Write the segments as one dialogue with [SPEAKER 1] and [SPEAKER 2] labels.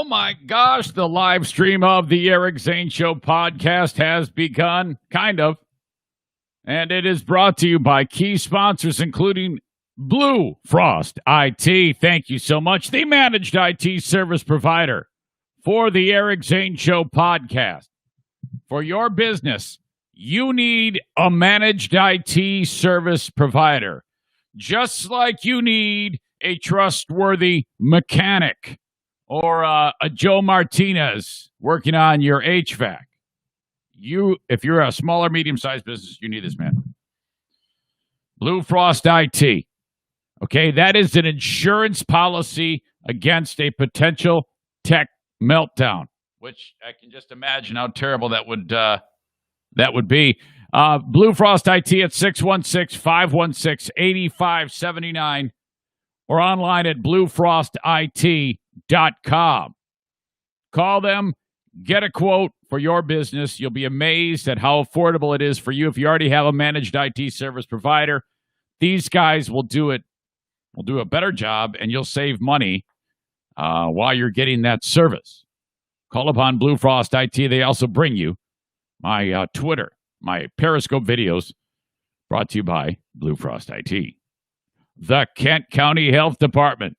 [SPEAKER 1] my gosh, the live stream of the Eric Zane Show podcast has begun, kind of. And it is brought to you by key sponsors, including Blue Frost IT. Thank you so much. The managed IT service provider for the Eric Zane Show podcast. For your business, you need a managed IT service provider, just like you need a trustworthy mechanic or a Joe Martinez working on your HVAC. If you're a smaller, medium-sized business, you need this man. Blue Frost IT. Okay, that is an insurance policy against a potential tech meltdown, which I can just imagine how terrible that would be. Blue Frost IT at 616-516-8579 or online at bluefrostit.com. Call them, get a quote for your business. You'll be amazed at how affordable it is for you. If you already have a managed IT service provider, these guys will do a better job, and you'll save money while you're getting that service. Call upon Blue Frost IT. They also bring you my Twitter, my Periscope videos, brought to you by Blue Frost IT. The Kent County Health Department.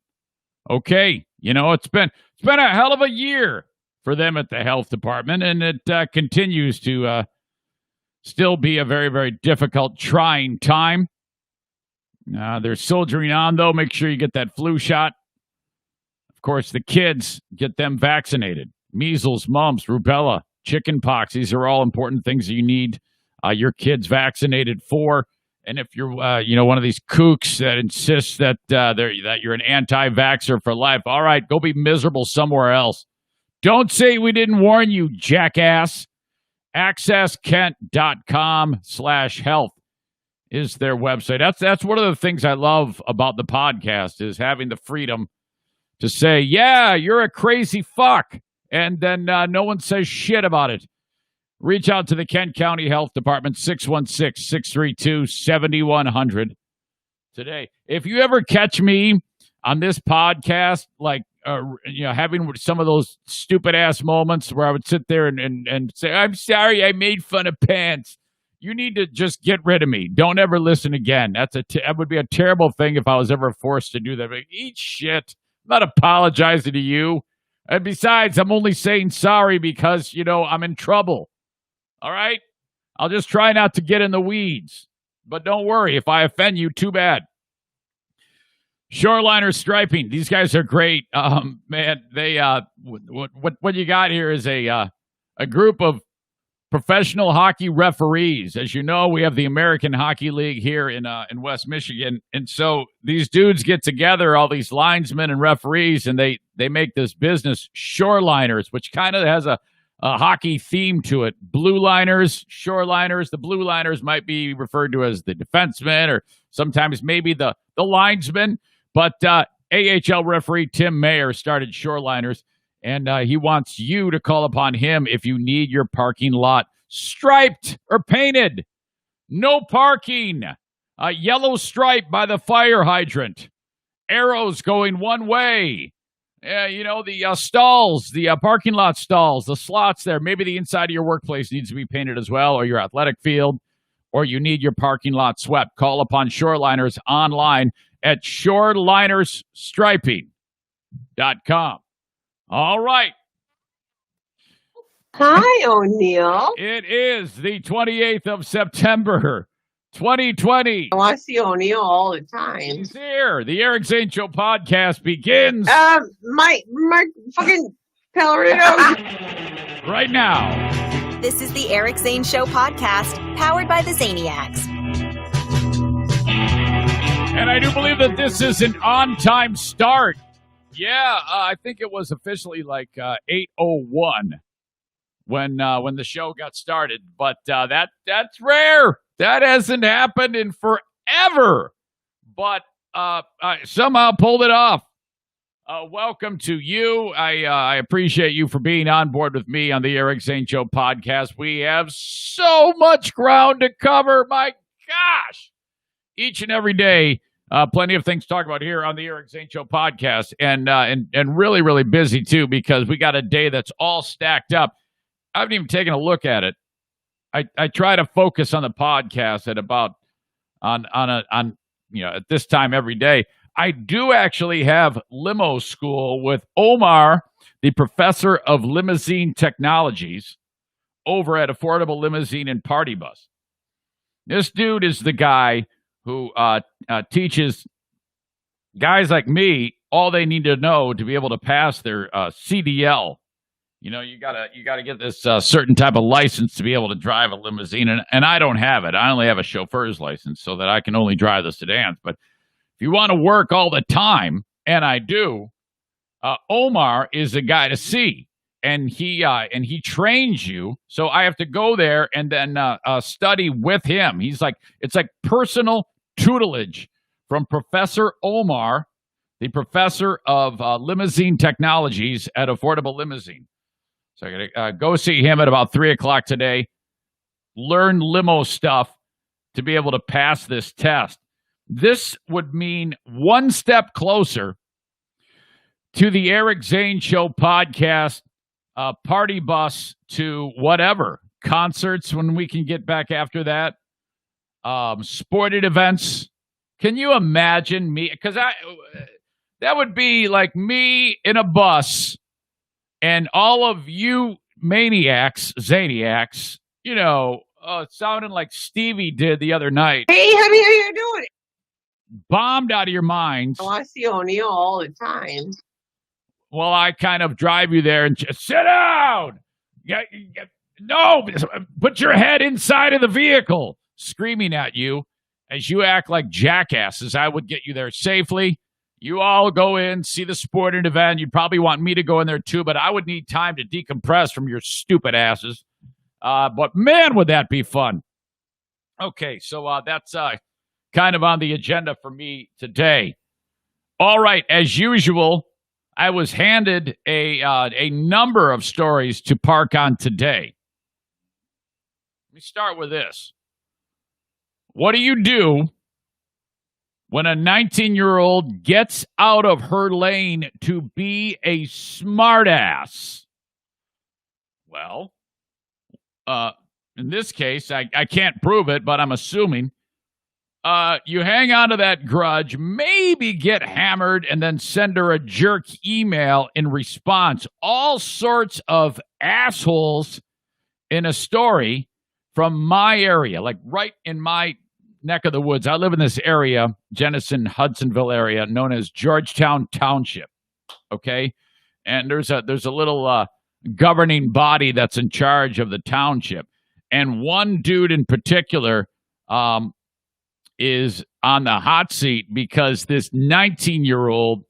[SPEAKER 1] Okay, it's been a hell of a year for them at the health department, and it continues to still be a very, very difficult, trying time. They're soldiering on, though. Make sure you get that flu shot. Of course, the kids, get them vaccinated. Measles, mumps, rubella, chicken pox. These are all important things that you need your kids vaccinated for. And if you're, one of these kooks that insists that you're an anti-vaxxer for life, all right, go be miserable somewhere else. Don't say we didn't warn you, jackass. AccessKent.com/health is their website. That's one of the things I love about the podcast, is having the freedom to say, yeah, you're a crazy fuck. And then no one says shit about it. Reach out to the Kent County Health Department, 616-632-7100 today. If you ever catch me on this podcast, having some of those stupid-ass moments where I would sit there and say, I'm sorry I made fun of pants, you need to just get rid of me. Don't ever listen again. That would be a terrible thing if I was ever forced to do that. But eat shit. I'm not apologizing to you. And besides, I'm only saying sorry because, I'm in trouble. All right? I'll just try not to get in the weeds. But don't worry. If I offend you, too bad. Shoreliner Striping. These guys are great. Man, they what you got here is a group of professional hockey referees. As you know, we have the American Hockey League here in West Michigan. And so these dudes get together, all these linesmen and referees, and they make this business, Shoreliners, which kind of has a hockey theme to it. Blue liners, shoreliners. The blue liners might be referred to as the defensemen or sometimes maybe the linesmen. But AHL referee Tim Mayer started Shoreliners, and he wants you to call upon him if you need your parking lot striped or painted. No parking. A yellow stripe by the fire hydrant. Arrows going one way. The stalls, the parking lot stalls, the slots there. Maybe the inside of your workplace needs to be painted as well, or your athletic field, or you need your parking lot swept. Call upon Shoreliners online at shorelinersstriping.com. All right.
[SPEAKER 2] Hi, O'Neill.
[SPEAKER 1] It is the 28th of September, 2020.
[SPEAKER 2] I want to see O'Neill all the time.
[SPEAKER 1] He's here. The Eric Zane Show podcast begins.
[SPEAKER 2] My fucking Pellerito.
[SPEAKER 1] Right now.
[SPEAKER 3] This is the Eric Zane Show podcast, powered by the Zaniacs.
[SPEAKER 1] And I do believe that this is an on-time start. Yeah, I think it was officially like 8:01 when the show got started. But that's rare. That hasn't happened in forever. But I somehow pulled it off. Welcome to you. I appreciate you for being on board with me on the Eric Zane Show podcast. We have so much ground to cover. My gosh. Each and every day, Plenty of things to talk about here on the Eric Zane Show podcast, and really, really busy too because we got a day that's all stacked up. I haven't even taken a look at it. I try to focus on the podcast at about on at this time every day. I do actually have limo school with Omar, the professor of limousine technologies, over at Affordable Limousine and Party Bus. This dude is the guy who teaches guys like me all they need to know to be able to pass their CDL. You know, you gotta get this certain type of license to be able to drive a limousine, and I don't have it. I only have a chauffeur's license, so that I can only drive the sedans. But if you want to work all the time, and I do, Omar is the guy to see. And he trains you, so I have to go there and then study with him. It's like personal tutelage from Professor Omar, the professor of limousine technologies at Affordable Limousine. So I gotta go see him at about 3:00 today. Learn limo stuff to be able to pass this test. This would mean one step closer to the Eric Zane Show podcast. Party bus to whatever concerts when we can get back after that. Sporting events. Can you imagine me? Because that would be like me in a bus and all of you maniacs, zaniacs, sounding like Stevie did the other night.
[SPEAKER 2] Hey, honey, how you doing?
[SPEAKER 1] Bombed out of your minds.
[SPEAKER 2] Oh, I see O'Neill all the time.
[SPEAKER 1] Well, I kind of drive you there and just sit down. No, put your head inside of the vehicle, screaming at you as you act like jackasses. I would get you there safely. You all go in, see the sporting event. You'd probably want me to go in there too, but I would need time to decompress from your stupid asses. But man, would that be fun. Okay, so that's kind of on the agenda for me today. All right, as usual, I was handed a number of stories to park on today. Let me start with this. What do you do when a 19-year-old gets out of her lane to be a smartass? Well, in this case, I can't prove it, but I'm assuming. You hang on to that grudge, maybe get hammered, and then send her a jerk email in response. All sorts of assholes in a story from my area, like right in my neck of the woods. I live in this area, Jenison, Hudsonville area, known as Georgetown Township. Okay, and there's a little governing body that's in charge of the township, and one dude in particular is on the hot seat because this 19-year-old,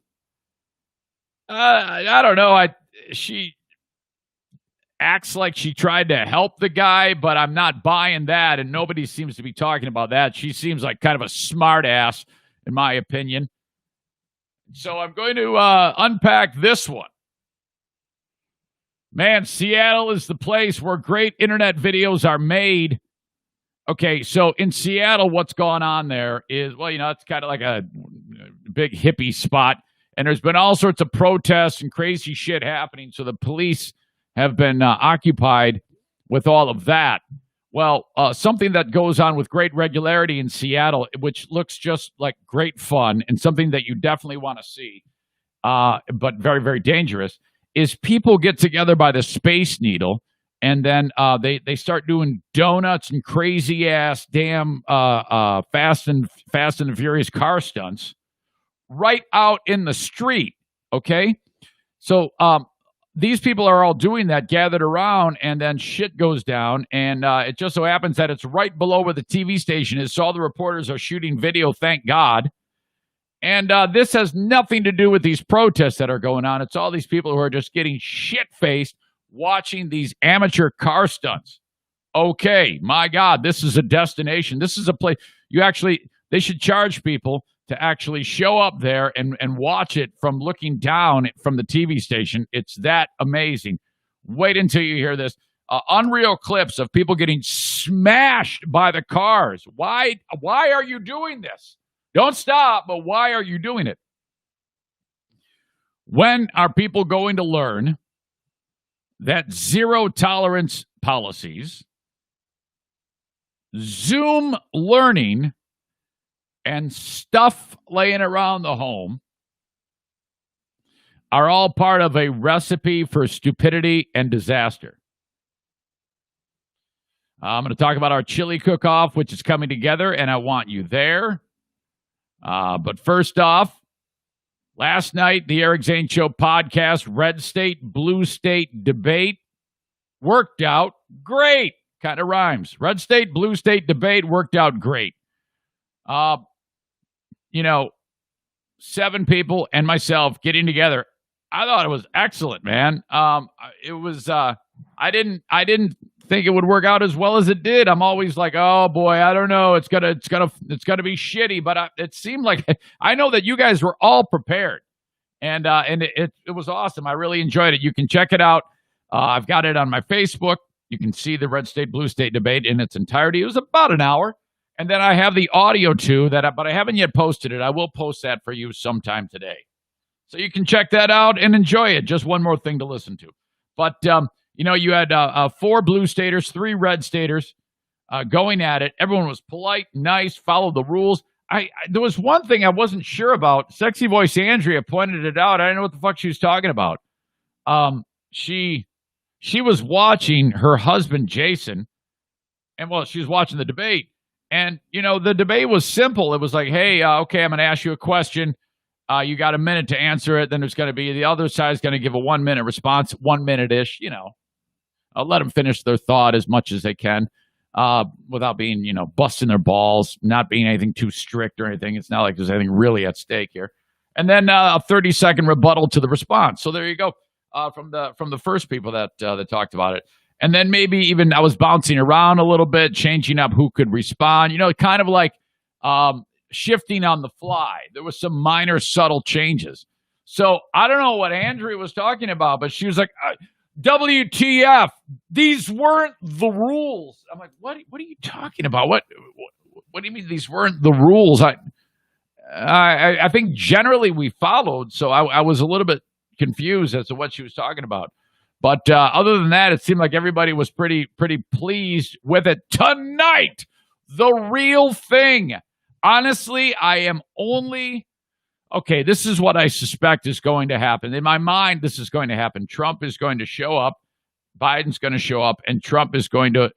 [SPEAKER 1] I don't know, she acts like she tried to help the guy, but I'm not buying that, and nobody seems to be talking about that. She seems like kind of a smart ass, in my opinion. So I'm going to unpack this one. Man, Seattle is the place where great internet videos are made. Okay, so in Seattle, what's going on there is, it's kind of like a big hippie spot, and there's been all sorts of protests and crazy shit happening, so the police have been occupied with all of that. Well, something that goes on with great regularity in Seattle, which looks just like great fun and something that you definitely want to see, but very, very dangerous, is people get together by the Space Needle, and then they start doing donuts and crazy ass damn Fast and Furious car stunts right out in the street. Okay, so these people are all doing that, gathered around, and then shit goes down. And it just so happens that it's right below where the TV station is. So all the reporters are shooting video. Thank God. And this has nothing to do with these protests that are going on. It's all these people who are just getting shit-faced watching these amateur car stunts. Okay, my God, this is a destination. This is a place they should charge people to actually show up there and watch it from looking down from the TV station. It's that amazing. Wait until you hear this. Unreal clips of people getting smashed by the cars. Why are you doing this? Don't stop, but why are you doing it? When are people going to learn that zero tolerance policies, Zoom learning, and stuff laying around the home are all part of a recipe for stupidity and disaster? I'm going to talk about our chili cook-off, which is coming together, and I want you there. But first off, last night, the Eric Zane Show podcast, Red State, Blue State debate worked out great. Kind of rhymes. Red State, Blue State debate worked out great. 7 people and myself getting together. I thought it was excellent, man. It was. I didn't think it would work out as well as it did. I'm always like, oh boy, I don't know. It's gonna be shitty. But it seemed like I know that you guys were all prepared, and it was awesome. I really enjoyed it. You can check it out. I've got it on my Facebook. You can see the Red State Blue State debate in its entirety. It was about an hour, and then I have the audio too but I haven't yet posted it. I will post that for you sometime today, so you can check that out and enjoy it. Just one more thing to listen to, but. You had 4 Blue Staters, 3 Red Staters going at it. Everyone was polite, nice, followed the rules. There was one thing I wasn't sure about. Sexy Voice Andrea pointed it out. I didn't know what the fuck she was talking about. She was watching her husband, Jason, and, she was watching the debate. And, the debate was simple. It was like, hey, okay, I'm going to ask you a question. You got a minute to answer it. Then there's going to be the other side's going to give a 1-minute response, 1 minute-ish, I'll let them finish their thought as much as they can without being, busting their balls, not being anything too strict or anything. It's not like there's anything really at stake here. And then a 30-second rebuttal to the response. So there you go from the first people that talked about it. And then maybe even I was bouncing around a little bit, changing up who could respond, kind of like shifting on the fly. There was some minor subtle changes. So I don't know what Andrea was talking about, but she was like, WTF, these weren't the rules. I'm like, what are you talking about? What do you mean these weren't the rules? I think generally we followed, so I was a little bit confused as to what she was talking about. But other than that, it seemed like everybody was pretty pleased with it. Tonight, the real thing. Honestly, I am only... Okay, this is what I suspect is going to happen. In my mind, this is going to happen. Trump is going to show up, Biden's going to show up, and Trump is going to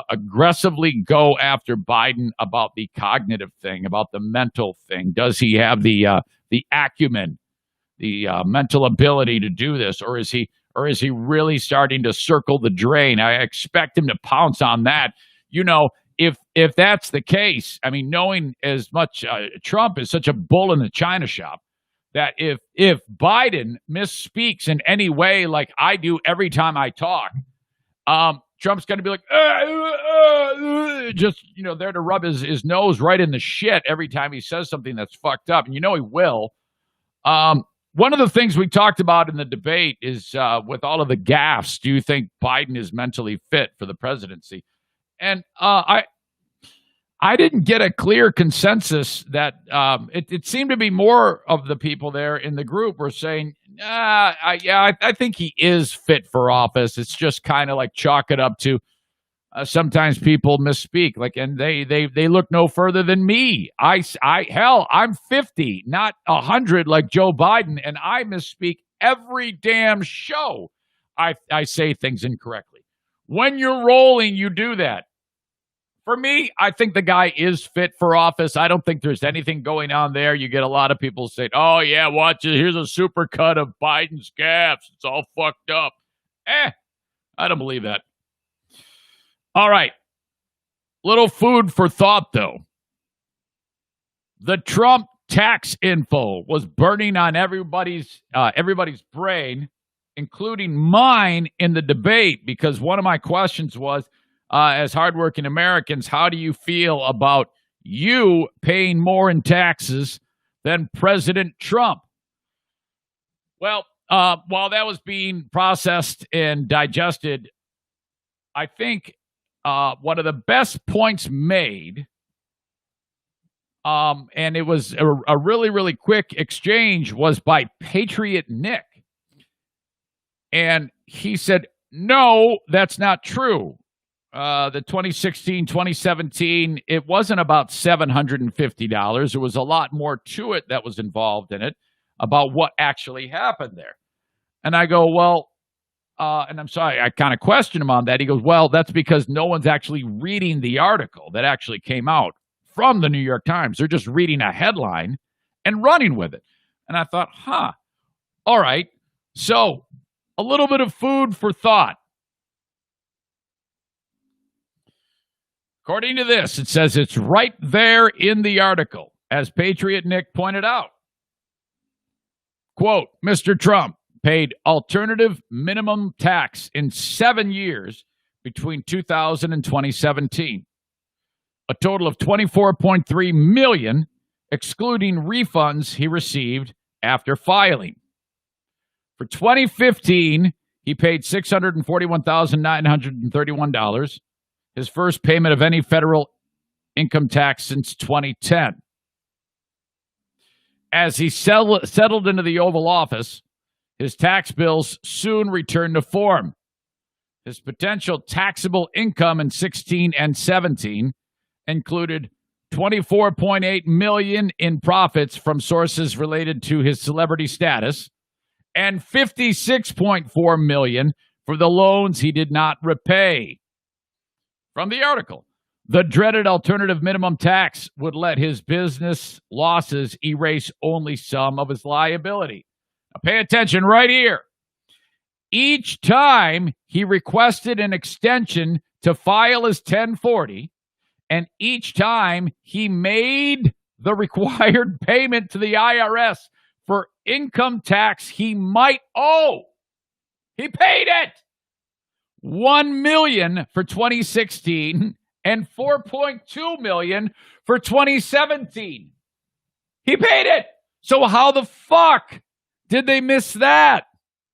[SPEAKER 1] aggressively go after Biden about the cognitive thing, about the mental thing. Does he have the acumen, the mental ability to do this, or is he really starting to circle the drain? I expect him to pounce on that. If that's the case, I mean, knowing as much Trump is such a bull in the china shop, that if Biden misspeaks in any way like I do every time I talk, Trump's going to be like, just, there to rub his nose right in the shit every time he says something that's fucked up. And he will. One of the things we talked about in the debate is with all of the gaffes, do you think Biden is mentally fit for the presidency? And I didn't get a clear consensus that it seemed to be more of the people there in the group were saying, I think he is fit for office. It's just kind of like chalk it up to sometimes people misspeak, and they look no further than me. I'm 50, not 100 like Joe Biden, and I misspeak every damn show. I say things incorrectly. When you're rolling, you do that. For me, I think the guy is fit for office. I don't think there's anything going on there. You get a lot of people saying, oh, yeah, watch it. Here's a supercut of Biden's gaffes. It's all fucked up. I don't believe that. All right. Little food for thought, though. The Trump tax info was burning on everybody's brain, including mine in the debate, because one of my questions was, as hardworking Americans, how do you feel about you paying more in taxes than President Trump? Well, while that was being processed and digested, I think one of the best points made And it was a really, really quick exchange was by Patriot Nick. And he said, no, that's not true. The 2016, 2017, it wasn't about $750. There was a lot more to it that was involved in it about what actually happened there. And I go, well, and I'm sorry, I kind of questioned him on that. He goes, well, that's because no one's actually reading the article that actually came out from the New York Times. They're just reading a headline and running with it. And I thought, all right. So a little bit of food for thought. According to this, it says it's right there in the article, as Patriot Nick pointed out. Quote, Mr. Trump paid alternative minimum tax in 7 years between 2000 and 2017. A total of $24.3 million, excluding refunds he received after filing. For 2015, he paid $641,931, his first payment of any federal income tax since 2010. As he settled into the Oval Office, his tax bills soon returned to form. His potential taxable income in 16 and 17 included $24.8 million in profits from sources related to his celebrity status and $56.4 million for the loans he did not repay. From the article, the dreaded alternative minimum tax would let his business losses erase only some of his liability. Now pay attention right here. Each time he requested an extension to file his 1040, and each time he made the required payment to the IRS for income tax he might owe, he paid it. $1 million for 2016 and $4.2 million for 2017. He paid it. So how the fuck did they miss that?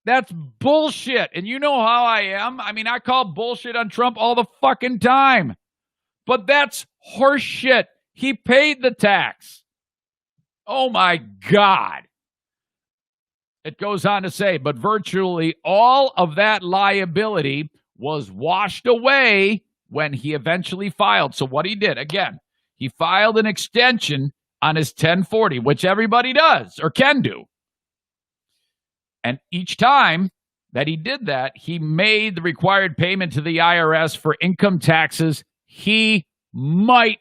[SPEAKER 1] That's bullshit. And you know how I am. I mean, I call bullshit on Trump all the fucking time. But that's horseshit. He paid the tax. Oh my God. It goes on to say, but virtually all of that liability was washed away when he eventually filed. So what he did, again, he filed an extension on his 1040, which everybody does or can do. And each time that he did that, he made the required payment to the IRS for income taxes he might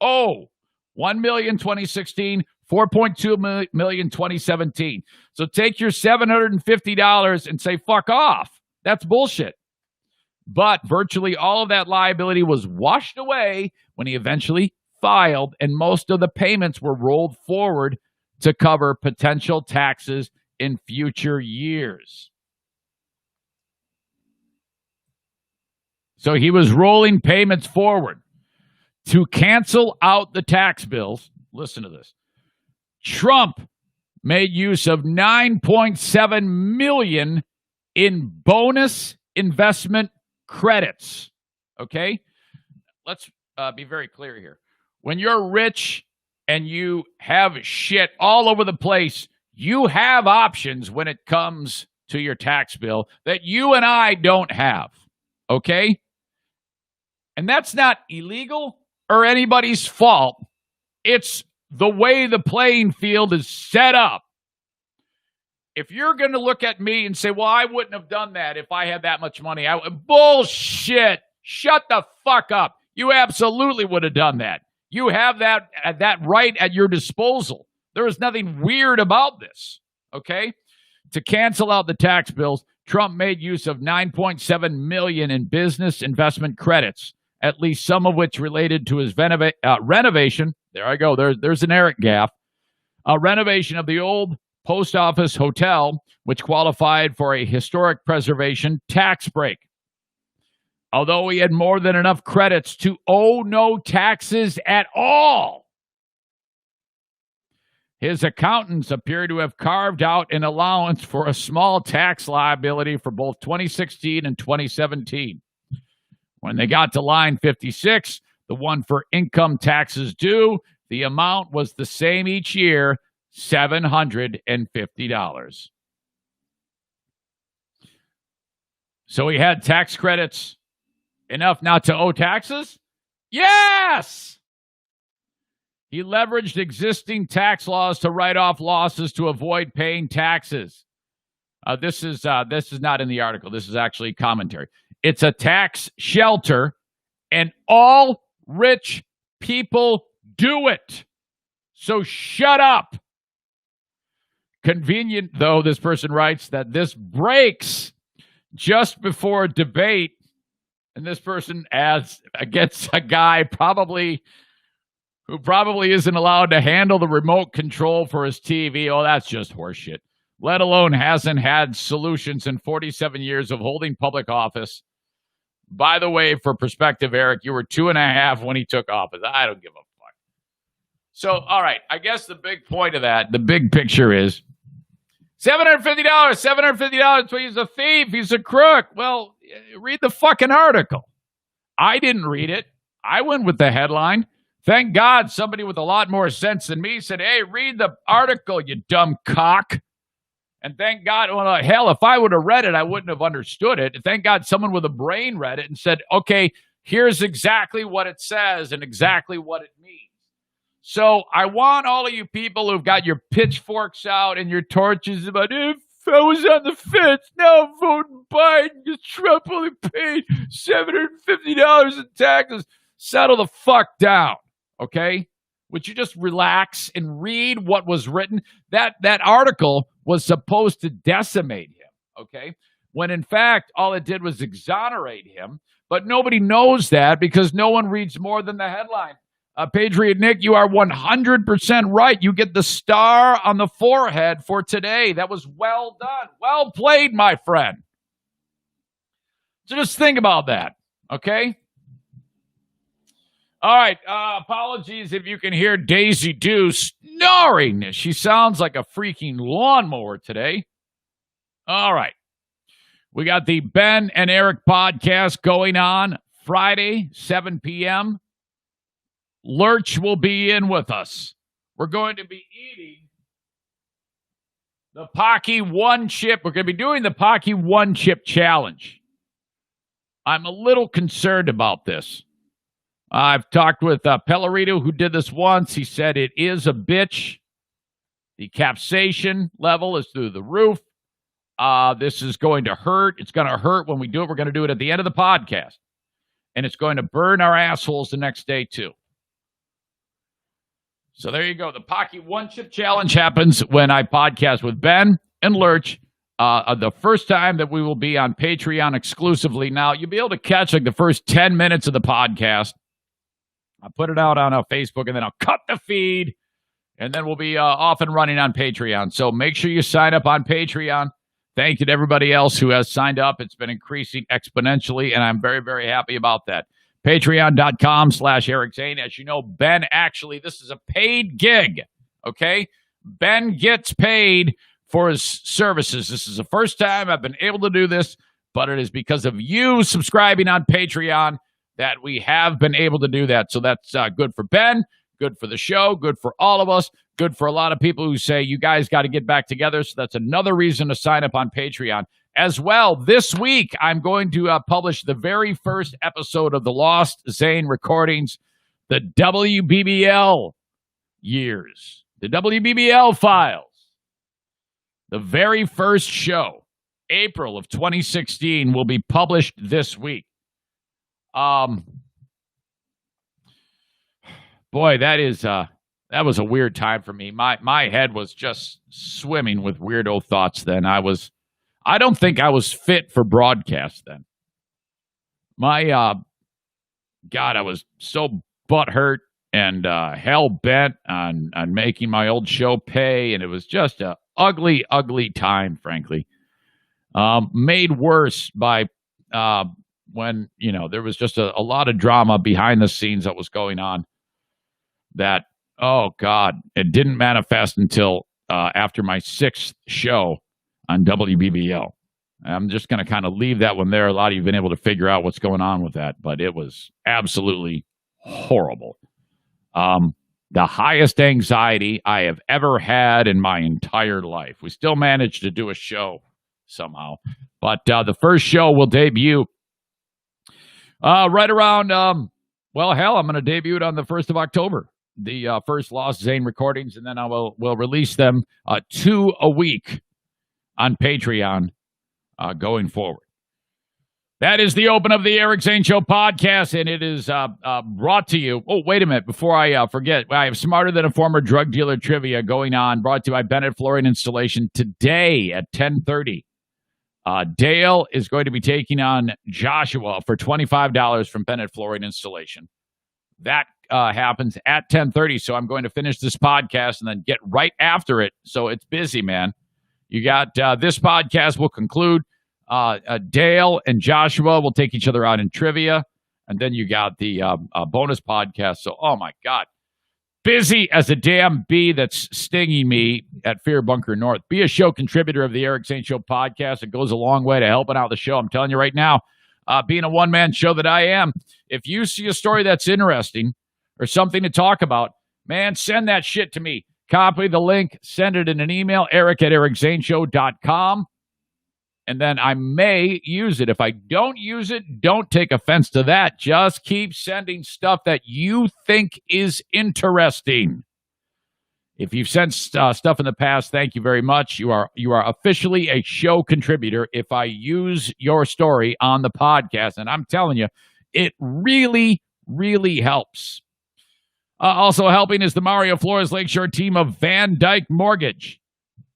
[SPEAKER 1] owe. $1 million 2016, $4.2 million 2017. So take your $750 and say, fuck off. That's bullshit. But virtually all of that liability was washed away when he eventually filed, and most of the payments were rolled forward to cover potential taxes in future years. So he was rolling payments forward to cancel out the tax bills. Listen to this. Trump made use of $9.7 million in bonus investment credits. Okay? Let's be very clear here. When you're rich and you have shit all over the place, you have options when it comes to your tax bill that you and I don't have. Okay? And that's not illegal or anybody's fault. It's the way the playing field is set up. If you're going to look at me and say, well, I wouldn't have done that if I had that much money. Bullshit. Shut the fuck up. You absolutely would have done that. You have that right at your disposal. There is nothing weird about this. Okay? To cancel out the tax bills, Trump made use of $9.7 million in business investment credits, at least some of which related to his renovation. There I go. There's an Eric gaff. Renovation of the old post office hotel, which qualified for a historic preservation tax break. Although he had more than enough credits to owe no taxes at all, his accountants appear to have carved out an allowance for a small tax liability for both 2016 and 2017. When they got to line 56, the one for income taxes due, The amount was the same each year, $750. So he had tax credits enough not to owe taxes? Yes! He leveraged existing tax laws to write off losses to avoid paying taxes. This is not in the article. This is actually commentary. It's a tax shelter, and all rich people do it. So shut up. Convenient, though, this person writes that this breaks just before a debate, and this person adds against a guy who probably isn't allowed to handle the remote control for his TV. Oh, that's just horseshit. Let alone hasn't had solutions in 47 years of holding public office. By the way, for perspective, Eric, you were 2.5 when he took office. I don't give a fuck. So, all right, I guess the big point of that, the big picture is $750, $750. So he's a thief. He's a crook. Well, read the fucking article. I didn't read it. I went with the headline. Thank God somebody with a lot more sense than me said, hey, read the article, you dumb cock. And thank God, well, hell, if I would have read it, I wouldn't have understood it. Thank God someone with a brain read it and said, okay, here's exactly what it says and exactly what it means. So I want all of you people who've got your pitchforks out and your torches about, if I was on the fence, now I'm voting Biden because Trump only paid $750 in taxes. Settle the fuck down, okay? Would you just relax and read what was written? That article was supposed to decimate him, okay? When in fact, all it did was exonerate him. But nobody knows that because no one reads more than the headline. Patriot Nick, you are 100% right. You get the star on the forehead for today. That was well done. Well played, my friend. So just think about that, okay? All right, apologies if you can hear Daisy Doo snoring. She sounds like a freaking lawnmower today. All right. We got the Ben and Eric podcast going on Friday, 7 p.m. Lurch will be in with us. We're going to be eating the Pocky One Chip. We're going to be doing the Pocky One Chip Challenge. I'm a little concerned about this. I've talked with Pellerito, who did this once. He said it is a bitch. The capsaicin level is through the roof. This is going to hurt. It's going to hurt when we do it. We're going to do it at the end of the podcast. And it's going to burn our assholes the next day, too. So there you go. The Pocky One Chip Challenge happens when I podcast with Ben and Lurch. The first time that we will be on Patreon exclusively. Now, you'll be able to catch like the first 10 minutes of the podcast. I'll put it out on Facebook, and then I'll cut the feed, and then we'll be off and running on Patreon. So make sure you sign up on Patreon. Thank you to everybody else who has signed up. It's been increasing exponentially, and I'm very, very happy about that. Patreon.com/Eric Zane. As you know, Ben, actually, this is a paid gig, okay? Ben gets paid for his services. This is the first time I've been able to do this, but it is because of you subscribing on Patreon that we have been able to do that. So that's good for Ben, good for the show, good for all of us, good for a lot of people who say, you guys got to get back together. So that's another reason to sign up on Patreon. As well, this week, I'm going to publish the very first episode of the Lost Zane recordings, the WBBL years, the WBBL files. The very first show, April of 2016, will be published this week. Boy, that was a weird time for me. My head was just swimming with weirdo thoughts then. I don't think I was fit for broadcast then. God, I was so butthurt and hell bent on making my old show pay, and it was just a ugly, ugly time, frankly. Made worse by when, there was just a lot of drama behind the scenes that was going on that, oh, God, it didn't manifest until after my 6th show on WBBL. I'm just going to kind of leave that one there. A lot of you have been able to figure out what's going on with that, but it was absolutely horrible. the highest anxiety I have ever had in my entire life. We still managed to do a show somehow. But the first show will debut right around, I'm going to debut it on the 1st of October. The first Lost Zane recordings, and then we'll release them 2 a week on Patreon going forward. That is the open of the Eric Zane Show podcast, and it is brought to you. Oh, wait a minute. Before I forget, I have Smarter Than a Former Drug Dealer trivia going on, brought to you by Bennett Flooring Installation today at 10:30. Dale is going to be taking on Joshua for $25 from Bennett Flooring Installation. That happens at 10:30, so I'm going to finish this podcast and then get right after it. So it's busy, man. You got this podcast will conclude. Dale and Joshua will take each other out in trivia, and then you got the bonus podcast. So, oh my God, busy as a damn bee that's stinging me at Fear Bunker North. Be a show contributor of the Eric Zane Show podcast. It goes a long way to helping out the show. I'm telling you right now, being a one-man show that I am, if you see a story that's interesting or something to talk about, man, send that shit to me. Copy the link, send it in an email, eric@ericzaneshow.com. And then I may use it. If I don't use it, don't take offense to that. Just keep sending stuff that you think is interesting. If you've sent stuff in the past, thank you very much. You are officially a show contributor if I use your story on the podcast. And I'm telling you, it really, really helps. Also helping is the Mario Flores Lakeshore team of Van Dyke Mortgage.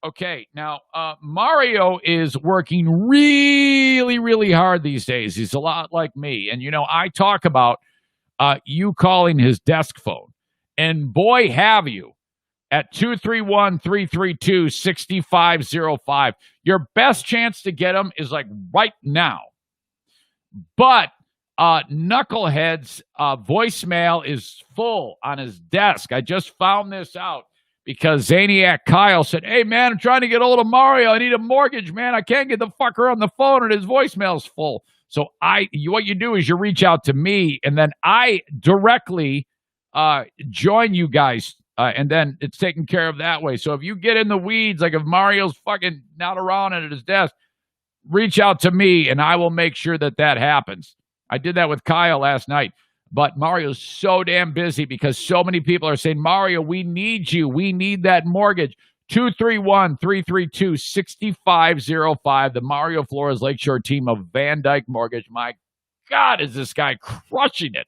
[SPEAKER 1] Okay, now, Mario is working really, really hard these days. He's a lot like me. And, I talk about you calling his desk phone. And boy, have you, at 231-332-6505. Your best chance to get him is, right now. But Knucklehead's voicemail is full on his desk. I just found this out. Because Zaniac Kyle said, hey, man, I'm trying to get hold of Mario. I need a mortgage, man. I can't get the fucker on the phone, and his voicemail's full. So what you do is you reach out to me, and then I directly join you guys, and then it's taken care of that way. So if you get in the weeds, like if Mario's fucking not around and at his desk, reach out to me, and I will make sure that happens. I did that with Kyle last night. But Mario's so damn busy because so many people are saying, Mario, we need you. We need that mortgage. 231-332-6505. The Mario Flores Lakeshore team of Van Dyke Mortgage. My God, is this guy crushing it.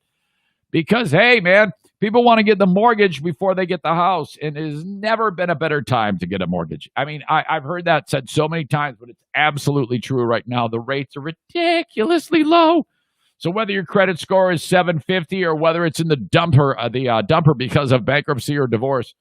[SPEAKER 1] Because, hey, man, people want to get the mortgage before they get the house. And it has never been a better time to get a mortgage. I mean, I've heard that said so many times, but it's absolutely true right now. The rates are ridiculously low. So whether your credit score is 750 or whether it's in the dumper because of bankruptcy or divorce,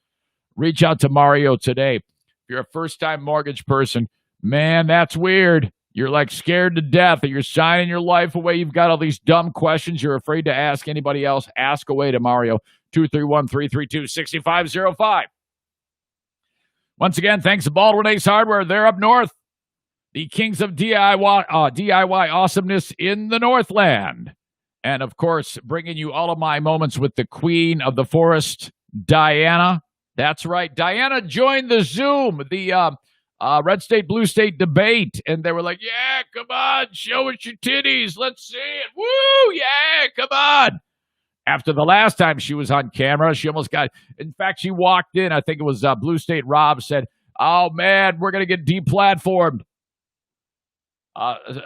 [SPEAKER 1] reach out to Mario today. If you're a first-time mortgage person, man, that's weird. You're scared to death that you're signing your life away. You've got all these dumb questions you're afraid to ask anybody else. Ask away to Mario. 231-332-6505. Once again, thanks to Baldwin Ace Hardware. They're up north. The kings of DIY awesomeness in the Northland. And, of course, bringing you all of my moments with the queen of the forest, Diana. That's right. Diana joined the Zoom, the red state, blue state debate. And they were like, yeah, come on, show us your titties. Let's see it. Woo, yeah, come on. After the last time she was on camera, she almost got, in fact, she walked in. I think it was Blue State Rob said, oh, man, we're going to get deplatformed.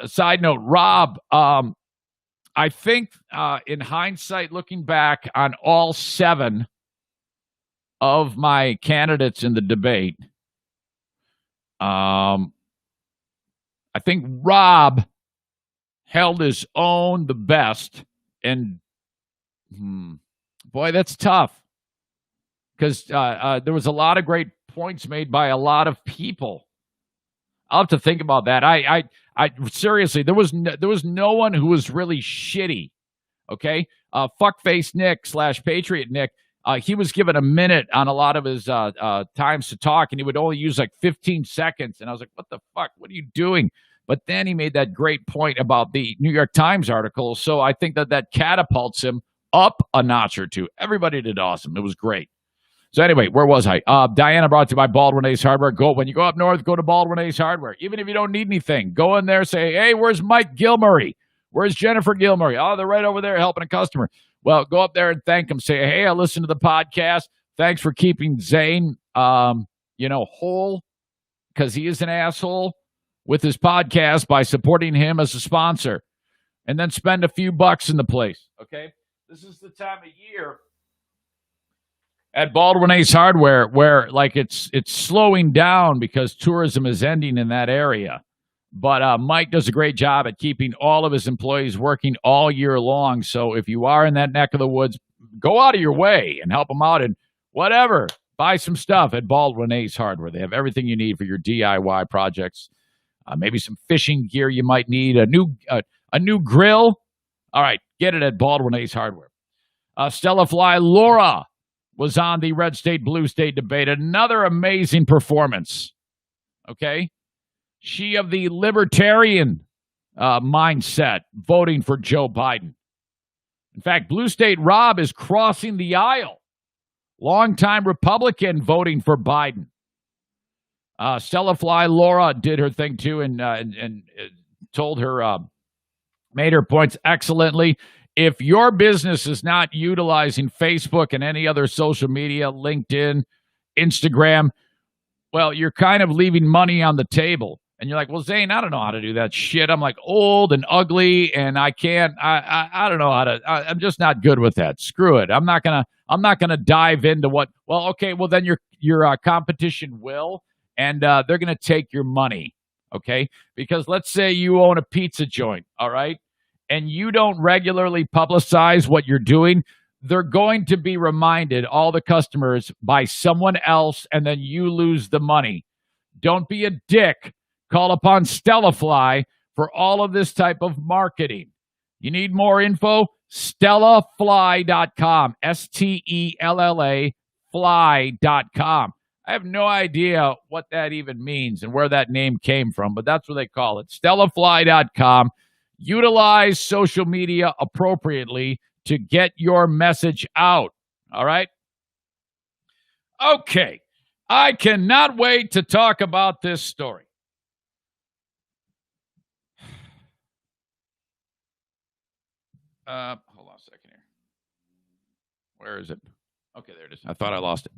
[SPEAKER 1] Side note, Rob, I think in hindsight, looking back on all 7 of my candidates in the debate, I think Rob held his own the best. And, boy, that's tough. Because there was a lot of great points made by a lot of people. I'll have to think about that. I seriously, there was no one who was really shitty. Okay, fuckface Nick / Patriot Nick. He was given a minute on a lot of his times to talk, and he would only use 15 seconds. And I was like, "What the fuck? What are you doing?" But then he made that great point about the New York Times article. So I think that catapults him up a notch or two. Everybody did awesome. It was great. So anyway, where was I? Diana brought to you by Baldwin Ace Hardware. When you go up north, go to Baldwin Ace Hardware. Even if you don't need anything, go in there, say, hey, where's Mike Gilmurray? Where's Jennifer Gilmurray? Oh, they're right over there helping a customer. Well, go up there and thank them. Say, hey, I listened to the podcast. Thanks for keeping Zane, whole, because he is an asshole with his podcast by supporting him as a sponsor. And then spend a few bucks in the place, okay? This is the time of year at Baldwin Ace Hardware where, like, it's slowing down because tourism is ending in that area. But Mike does a great job at keeping all of his employees working all year long. So if you are in that neck of the woods, go out of your way and help them out and whatever. Buy some stuff at Baldwin Ace Hardware. They have everything you need for your DIY projects. Maybe some fishing gear you might need, a new grill. All right, get it at Baldwin Ace Hardware. Stella Fly Laura was on the Red State, Blue State debate. Another amazing performance, okay? She of the libertarian mindset, voting for Joe Biden. In fact, Blue State Rob is crossing the aisle. Longtime Republican voting for Biden. Stella Fly Laura did her thing too and told her, made her points excellently. If your business is not utilizing Facebook and any other social media, LinkedIn, Instagram, well, you're kind of leaving money on the table. And you're like, well, Zane, I don't know how to do that shit. I'm like old and ugly, and I don't know how to. I'm just not good with that. Screw it. I'm not gonna dive into what. Well, okay. Well, then your competition will, and they're gonna take your money. Okay, because let's say you own a pizza joint. All right. And you don't regularly publicize what you're doing, they're going to be reminded, all the customers, by someone else, and then you lose the money. Don't be a dick. Call upon StellaFly for all of this type of marketing. You need more info? StellaFly.com. STELLA fly.com. I have no idea what that even means and where that name came from, but that's what they call it. StellaFly.com. Utilize social media appropriately to get your message out. All right? Okay. I cannot wait to talk about this story. Hold on a second here. Where is it? Okay, there it is. I thought I lost it.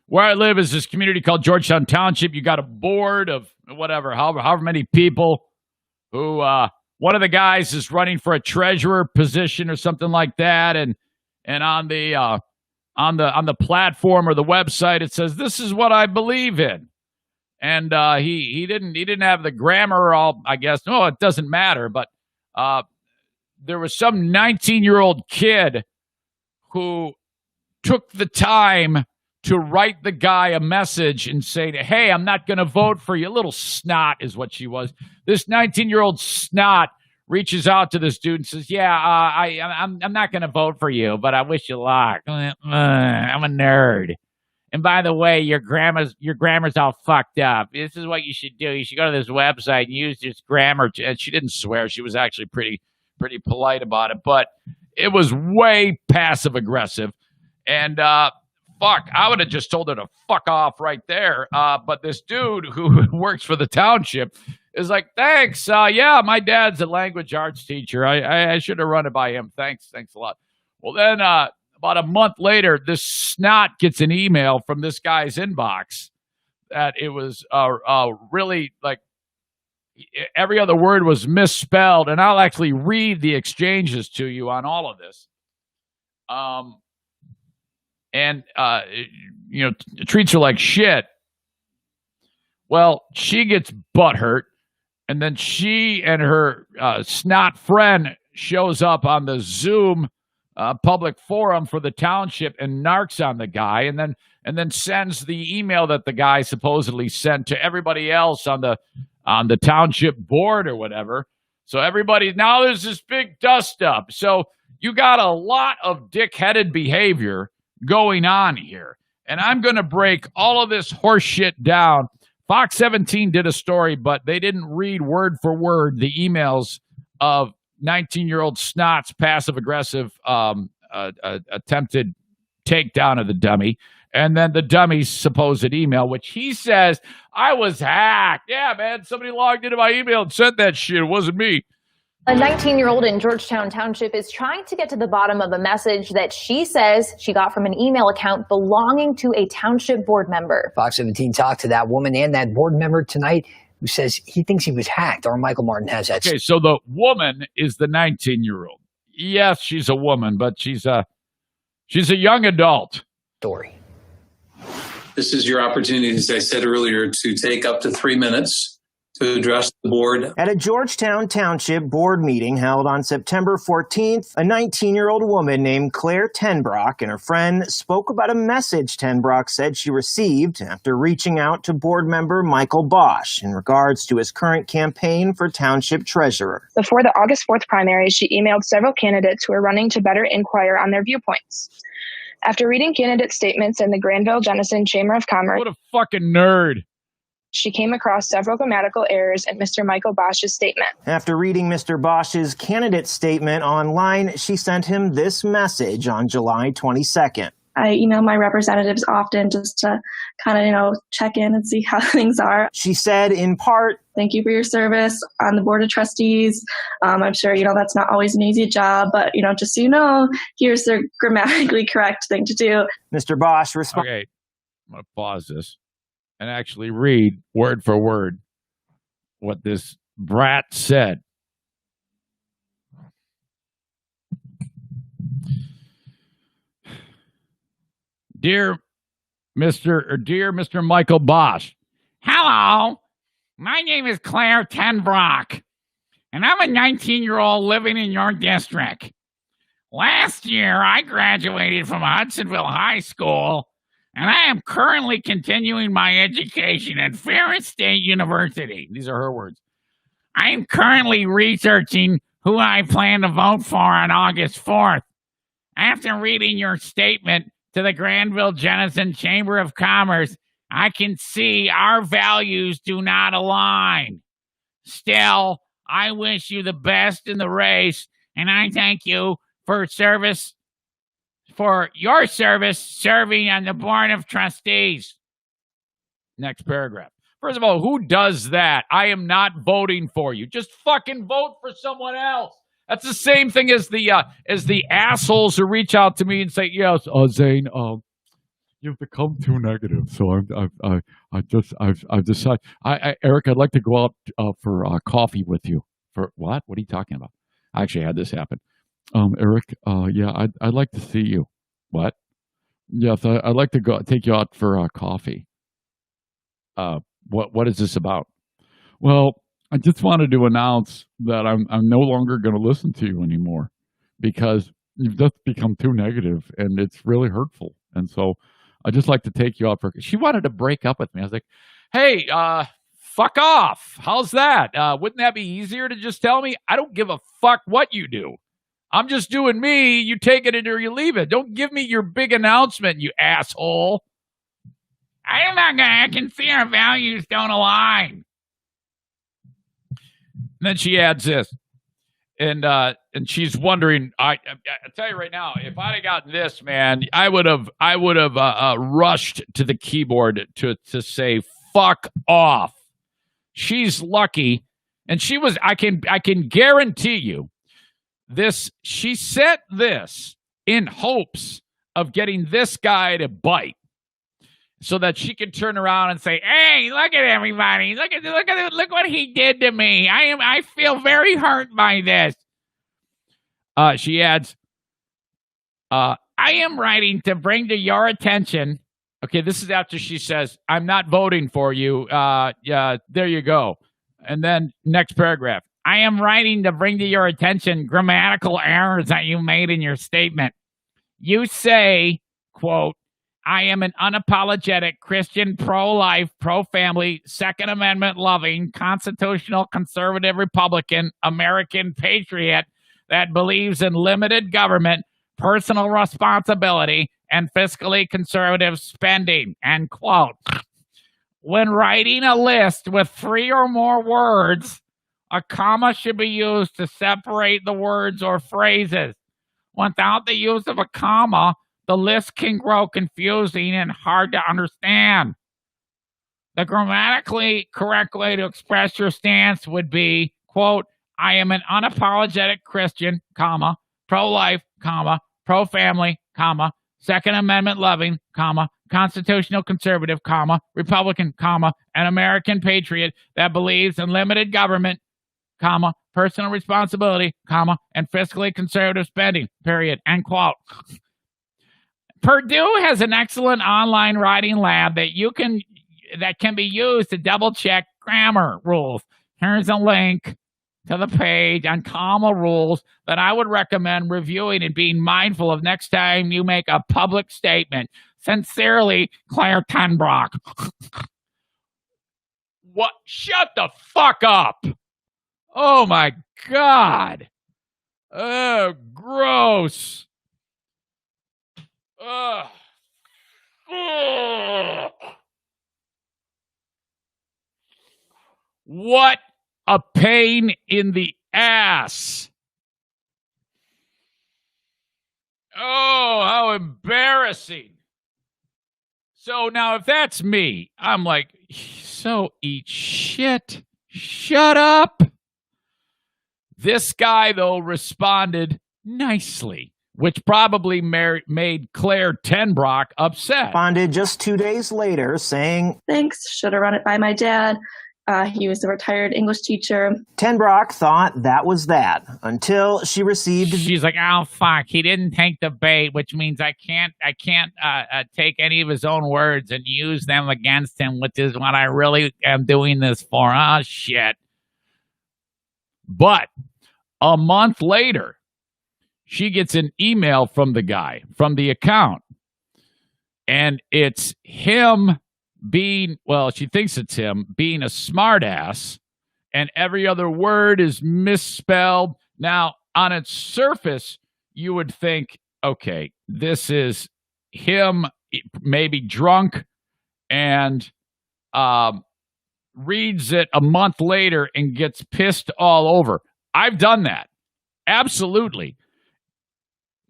[SPEAKER 1] Where I live is this community called Georgetown Township. You got a board of whatever, however many people who one of the guys is running for a treasurer position or something like that, and on the platform or the website it says this is what I believe in, and he didn't have the grammar all, I guess. No, it doesn't matter, but there was some 19-year-old kid who took the time to write the guy a message and say, hey, I'm not going to vote for you. A little snot is what she was. This 19-year-old snot reaches out to this dude and says, yeah, I'm not going to vote for you, but I wish you luck. I'm a nerd. And by the way, your grammar's all fucked up. This is what you should do. You should go to this website and use this grammar. And she didn't swear. She was actually pretty polite about it, but it was way passive aggressive. And fuck, I would have just told her to fuck off right there. But this dude who works for the township is like, thanks. Yeah, my dad's a language arts teacher. I should have run it by him. Thanks a lot. Well, then about a month later, this snot gets an email from this guy's inbox that it was really like every other word was misspelled. And I'll actually read the exchanges to you on all of this. Treats her like shit. Well, she gets butthurt, and then she and her snot friend shows up on the Zoom public forum for the township and narcs on the guy, and then sends the email that the guy supposedly sent to everybody else on the township board or whatever. So everybody, now there's this big dust up. So you got a lot of dick-headed behavior going on here. And I'm going to break all of this horse shit down. Fox 17 did a story, but they didn't read word for word the emails of 19-year-old snot's passive-aggressive attempted takedown of the dummy. And then the dummy's supposed email, which he says, I was hacked. Yeah, man, somebody logged into my email and sent that shit. It wasn't me.
[SPEAKER 4] A 19-year-old in Georgetown Township is trying to get to the bottom of a message that she says she got from an email account belonging to a township board member.
[SPEAKER 5] Fox 17 talked to that woman and that board member tonight who says he thinks he was hacked. Our Michael Martin has that.
[SPEAKER 1] Okay, so the woman is the 19-year-old. Yes, she's a woman, but she's a young adult.
[SPEAKER 5] Story.
[SPEAKER 6] This is your opportunity, as I said earlier, to take up to 3 minutes to address the board.
[SPEAKER 7] At a Georgetown Township board meeting held on September 14th, a 19-year-old woman named Claire Tenbrock and her friend spoke about a message Tenbrock said she received after reaching out to board member Michael Bosch in regards to his current campaign for township treasurer.
[SPEAKER 8] Before the August 4th primary, she emailed several candidates who were running to better inquire on their viewpoints. After reading candidate statements in the Granville-Jennison Chamber of Commerce,
[SPEAKER 1] What a fucking nerd.
[SPEAKER 8] she came across several grammatical errors in Mr. Michael Bosch's statement.
[SPEAKER 7] After reading Mr. Bosch's candidate statement online, she sent him this message on July 22nd.
[SPEAKER 9] I email my representatives often just to kind of, check in and see how things are.
[SPEAKER 7] She said, in part,
[SPEAKER 9] Thank you for your service on the Board of Trustees. I'm sure, that's not always an easy job, but, just so you know, here's the grammatically correct thing to do.
[SPEAKER 7] Mr. Bosch responded.
[SPEAKER 1] Okay, I'm going to pause this and actually read word for word what this brat said. Dear Mr. Michael Bosch, hello, my name is Claire Tenbrock, and I'm a 19-year-old living in your district. Last year, I graduated from Hudsonville High School, and I am currently continuing my education at Ferris State University. These are her words. I am currently researching who I plan to vote for on August 4th. After reading your statement to the Granville-Jennison Chamber of Commerce, I can see our values do not align. Still, I wish you the best in the race, and I thank you for your service serving on the Board of Trustees. Next paragraph. First of all, who does that? I am not voting for you. Just fucking vote for someone else. That's the same thing as the assholes who reach out to me and say, "Yes, Zane, you've become too negative, so I've decided, Eric, I'd like to go out for coffee with you." For what? What are you talking about? I actually had this happen. Eric, yeah, I'd like to see you. What? Yes, I'd like to take you out for coffee. What is this about? Well, I just wanted to announce that I'm no longer going to listen to you anymore because you've just become too negative and it's really hurtful. And so I just like to take you out for. She wanted to break up with me. I was like, "Hey, fuck off. How's that? Wouldn't that be easier to just tell me? I don't give a fuck what you do. I'm just doing me. You take it or you leave it. Don't give me your big announcement, you asshole. I'm not gonna. I can see our values don't align." And then she adds this, and she's wondering. I tell you right now, if I'd have gotten this, man, I would have rushed to the keyboard to say "fuck off." She's lucky, and she was. I can guarantee you, this. She sent this in hopes of getting this guy to bite, so that she could turn around and say, "Hey, look at everybody! Look what he did to me! I feel very hurt by this." She adds, "I am writing to bring to your attention." Okay, this is after she says, "I'm not voting for you." Yeah, there you go. And then next paragraph, "I am writing to bring to your attention grammatical errors that you made in your statement. You say, quote, I am an unapologetic Christian, pro-life, pro-family, Second Amendment loving, constitutional conservative Republican, American patriot that believes in limited government, personal responsibility, and fiscally conservative spending," end quote. When writing a list with 3 or more words, a comma should be used to separate the words or phrases. Without the use of a comma, The list can grow confusing and hard to understand. The grammatically correct way to express your stance would be, quote, I am an unapologetic Christian, comma, pro-life, comma, pro-family, comma, Second Amendment loving, comma, constitutional conservative, comma, Republican, comma, an American patriot that believes in limited government, comma, personal responsibility, comma, and fiscally conservative spending, period, end quote. Purdue has an excellent online writing lab that can be used to double-check grammar rules. Here's a link to the page on comma rules that I would recommend reviewing and being mindful of next time you make a public statement. Sincerely, Claire Tenbrock. What? Shut the fuck up. Oh, my God. Oh, gross. Ugh. Ugh. What a pain in the ass. Oh, how embarrassing. So now if that's me, I'm like, so eat shit. Shut up. This guy, though, responded nicely, which probably made Claire Tenbrock upset.
[SPEAKER 7] Responded just 2 days later saying,
[SPEAKER 9] Thanks, should have run it by my dad. He was a retired English teacher.
[SPEAKER 7] Tenbrock thought that was that until she received.
[SPEAKER 1] She's like, oh, fuck, he didn't take the bait, which means I can't take any of his own words and use them against him, which is what I really am doing this for. Oh, shit. But a month later, she gets an email from the guy, from the account, and it's him being, well, she thinks it's him being a smartass, and every other word is misspelled. Now, on its surface, you would think, okay, this is him maybe drunk and reads it a month later and gets pissed all over. I've done that. Absolutely.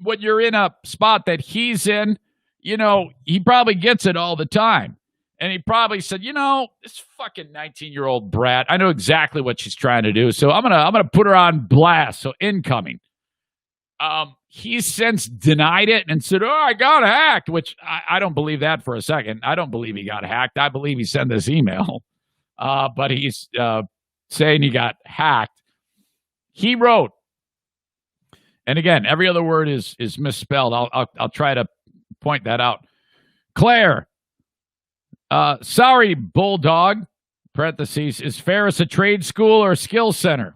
[SPEAKER 1] When you're in a spot that he's in, you know, he probably gets it all the time. And he probably said, you know, this fucking 19-year-old brat, I know exactly what she's trying to do, so I'm gonna put her on blast. So incoming. He's since denied it and said, oh, I got hacked, which I don't believe that for a second. I don't believe he got hacked. I believe he sent this email. But he's saying he got hacked. He wrote, and again, every other word is misspelled. I'll try to point that out. Claire, sorry, Bulldog, parentheses, is Ferris a trade school or a skills center?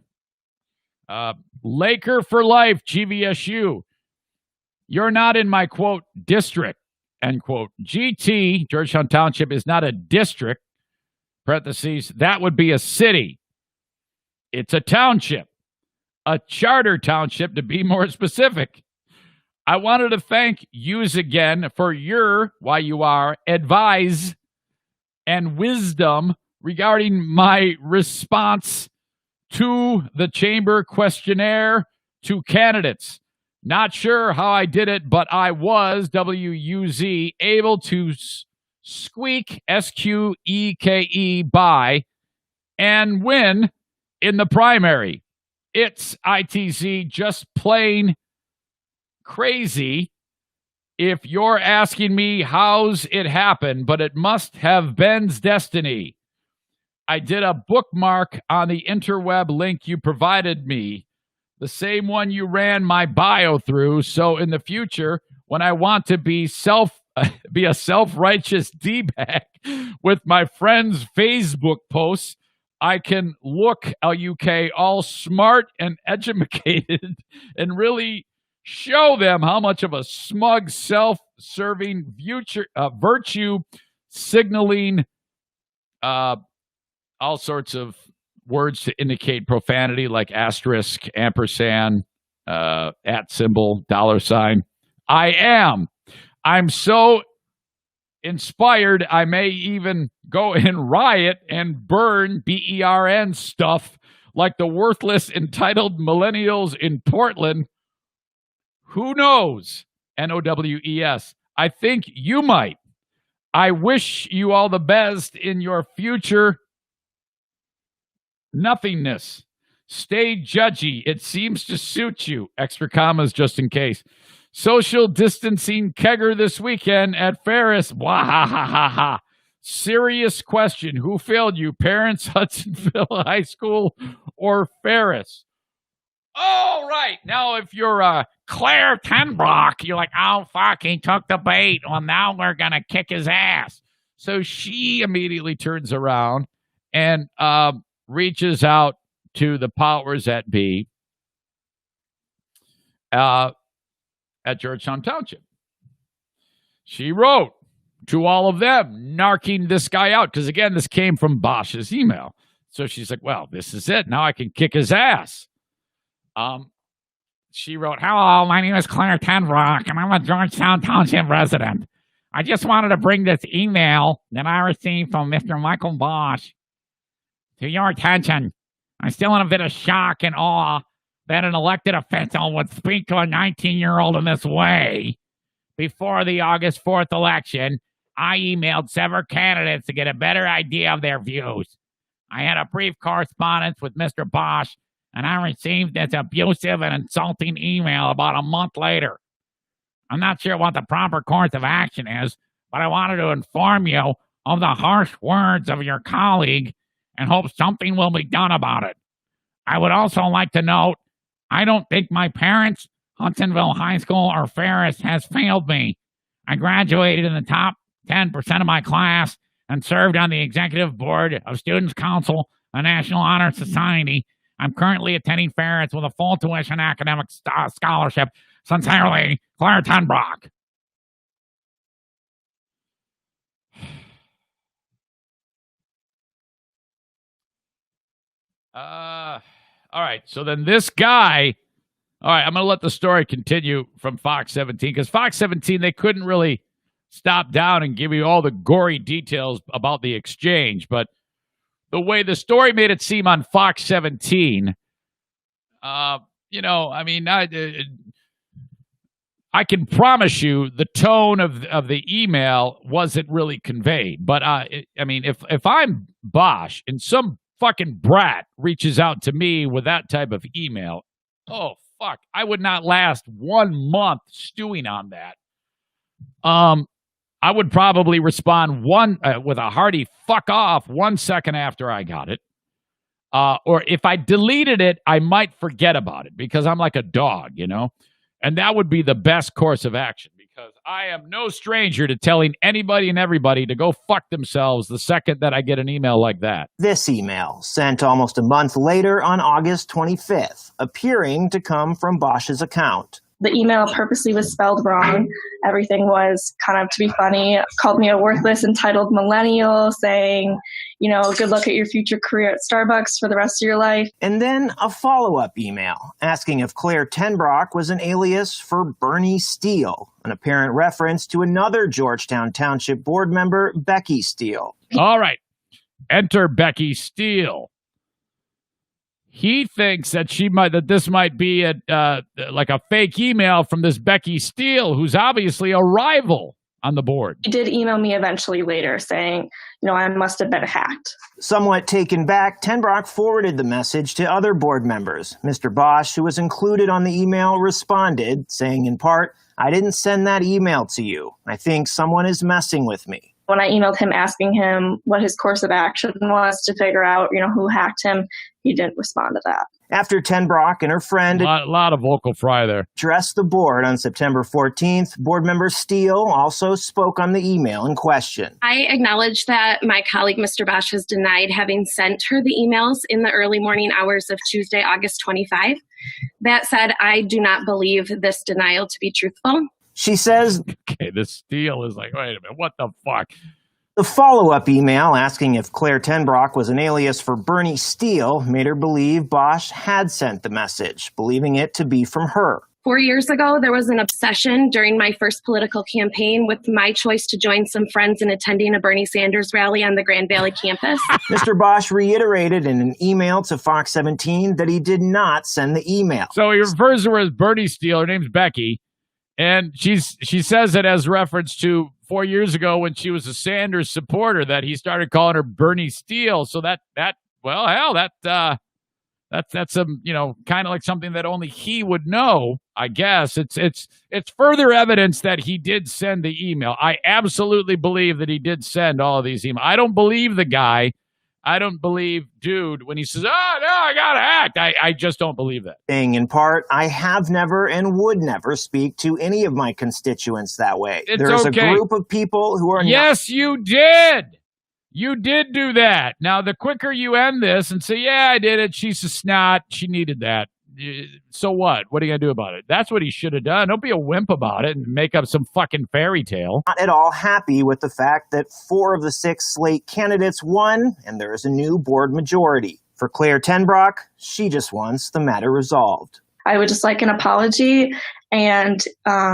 [SPEAKER 1] Laker for life, GVSU. You're not in my, quote, district, end quote. GT, Georgetown Township, is not a district, parentheses, that would be a city. It's a township, a charter township to be more specific. I wanted to thank yous again for your, YUR, advise and wisdom regarding my response to the chamber questionnaire to candidates. Not sure how I did it, but I was, WUZ, able to squeak, SQEKE, by and win in the primary. It's ITZ, just plain crazy if you're asking me how's it happened, but it must have Ben's destiny. I did a bookmark on the interweb link you provided me, the same one you ran my bio through, so in the future, when I want to be a self-righteous D-bag with my friends' Facebook posts, I can look LUK all smart and educated and really show them how much of a smug, self-serving virtue signaling all sorts of words to indicate profanity like asterisk, ampersand, at symbol, $sign. I am. I'm so inspired, I may even go and riot and burn BERN stuff like the worthless, entitled millennials in Portland. Who knows? Nowes. I think you might. I wish you all the best in your future nothingness. Stay judgy. It seems to suit you. Extra commas just in case. Social distancing kegger this weekend at Ferris. Blah, ha, ha, ha, ha. Serious question. Who failed you? Parents, Hudsonville High School, or Ferris? All right. Now, if you're Claire Tenbrock, you're like, oh, fuck, he took the bait. Well, now we're going to kick his ass. So she immediately turns around and reaches out to the powers that be at Georgetown Township. She wrote to all of them, narking this guy out. Because, again, this came from Bosch's email. So she's like, well, this is it. Now I can kick his ass. She wrote, hello, my name is Claire Tenbrock, and I'm a Georgetown Township resident. I just wanted to bring this email that I received from Mr. Michael Bosch to your attention. I'm still in a bit of shock and awe that an elected official would speak to a 19-year-old in this way. Before the August 4th election, I emailed several candidates to get a better idea of their views. I had a brief correspondence with Mr. Bosch, and I received this abusive and insulting email about a month later. I'm not sure what the proper course of action is, but I wanted to inform you of the harsh words of your colleague and hope something will be done about it. I would also like to note, I don't think my parents, Hudsonville High School, or Ferris has failed me. I graduated in the top 10% of my class and served on the executive board of Students' Council, a National Honor Society. I'm currently attending Ferris with a full tuition academic scholarship. Sincerely, Claire Tenbrock. All right, so then this guy, all right, I'm going to let the story continue from Fox 17, because Fox 17, they couldn't really stop down and give you all the gory details about the exchange, but the way the story made it seem on Fox 17, I mean, I can promise you the tone of the email wasn't really conveyed. But, I mean, if I'm Bosch and some fucking brat reaches out to me with that type of email, oh, fuck, I would not last 1 month stewing on that. I would probably respond with a hearty fuck off 1 second after I got it. Or if I deleted it, I might forget about it because I'm like a dog, And that would be the best course of action because I am no stranger to telling anybody and everybody to go fuck themselves the second that I get an email like that.
[SPEAKER 7] This email, sent almost a month later on August 25th, appearing to come from Bosch's account.
[SPEAKER 9] The email purposely was spelled wrong. Everything was kind of to be funny. Called me a worthless, entitled millennial, saying, good luck at your future career at Starbucks for the rest of your life.
[SPEAKER 7] And then a follow-up email asking if Claire Tenbrock was an alias for Bernie Steele, an apparent reference to another Georgetown Township board member, Becky Steele.
[SPEAKER 1] All right. Enter Becky Steele. He thinks that this might be like a fake email from this Becky Steele, who's obviously a rival on the board.
[SPEAKER 9] He did email me eventually later saying, I must have been hacked.
[SPEAKER 7] Somewhat taken back, Tenbrock forwarded the message to other board members. Mr. Bosch, who was included on the email, responded, saying in part, I didn't send that email to you. I think someone is messing with me.
[SPEAKER 9] When I emailed him asking him what his course of action was to figure out, who hacked him, he didn't respond to that.
[SPEAKER 7] After Tenbrock and her friend
[SPEAKER 1] a lot of vocal fry there
[SPEAKER 7] addressed the board on September 14th, board member Steele also spoke on the email in question.
[SPEAKER 10] I acknowledge that my colleague, Mr. Bosch, has denied having sent her the emails in the early morning hours of Tuesday, August 25. That said, I do not believe this denial to be truthful.
[SPEAKER 7] She says,
[SPEAKER 1] okay, this Steele is like, wait a minute, what the fuck?
[SPEAKER 7] The follow-up email asking if Claire Tenbrock was an alias for Bernie Steele made her believe Bosch had sent the message, believing it to be from her.
[SPEAKER 10] 4 years ago, there was an obsession during my first political campaign with my choice to join some friends in attending a Bernie Sanders rally on the Grand Valley campus.
[SPEAKER 7] Mr. Bosch reiterated in an email to Fox 17 that he did not send the email.
[SPEAKER 1] So he refers to her as Bernie Steele. Her name's Becky. And she says it as reference to 4 years ago when she was a Sanders supporter that he started calling her Bernie Steele. So that's some, kind of like something that only he would know, I guess. It's further evidence that he did send the email. I absolutely believe that he did send all of these emails. I don't believe the guy. I don't believe dude when he says, "Oh, no, I got to act." I just don't believe that.
[SPEAKER 7] Saying in part, I have never and would never speak to any of my constituents that way. There's
[SPEAKER 1] okay.
[SPEAKER 7] A group of people who are
[SPEAKER 1] Yes, you did. You did do that. Now, the quicker you end this and say, "Yeah, I did it. She's a snot. She needed that." So what? What are you going to do about it? That's what he should have done. Don't be a wimp about it and make up some fucking fairy tale.
[SPEAKER 7] Not at all happy with the fact that 4 of the 6 slate candidates won, and there is a new board majority. For Claire Tenbrock, she just wants the matter resolved.
[SPEAKER 9] I would just like an apology. And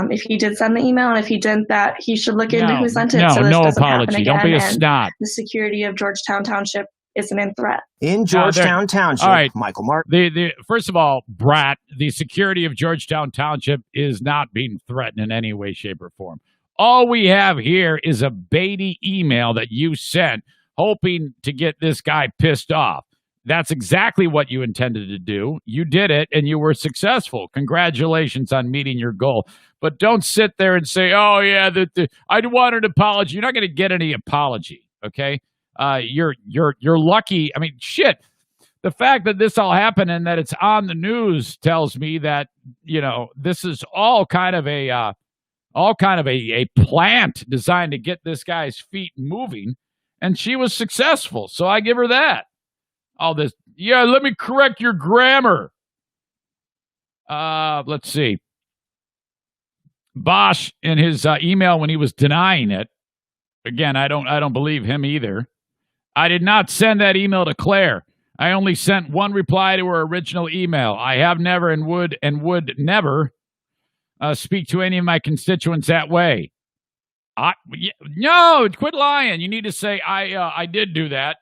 [SPEAKER 9] if he did send the email, and if he didn't, that he should look into who sent it. So this doesn't happen again.
[SPEAKER 1] Don't be a snot.
[SPEAKER 9] The security of Georgetown Township isn't in threat.
[SPEAKER 7] In Georgetown Township,
[SPEAKER 1] all right.
[SPEAKER 7] Michael Martin.
[SPEAKER 1] First of all, brat, the security of Georgetown Township is not being threatened in any way, shape, or form. All we have here is a baity email that you sent, hoping to get this guy pissed off. That's exactly what you intended to do. You did it, and you were successful. Congratulations on meeting your goal. But don't sit there and say, "Oh, yeah, I want an apology." You're not going to get any apology, okay? You're lucky. I mean, shit. The fact that this all happened and that it's on the news tells me that, this is all kind of a plant designed to get this guy's feet moving, and she was successful. So I give her that. All this, yeah, let me correct your grammar. Let's see. Bosch in his email when he was denying it. Again, I don't believe him either. I did not send that email to Claire. I only sent one reply to her original email. I have never and would never speak to any of my constituents that way. No, quit lying. You need to say I did do that.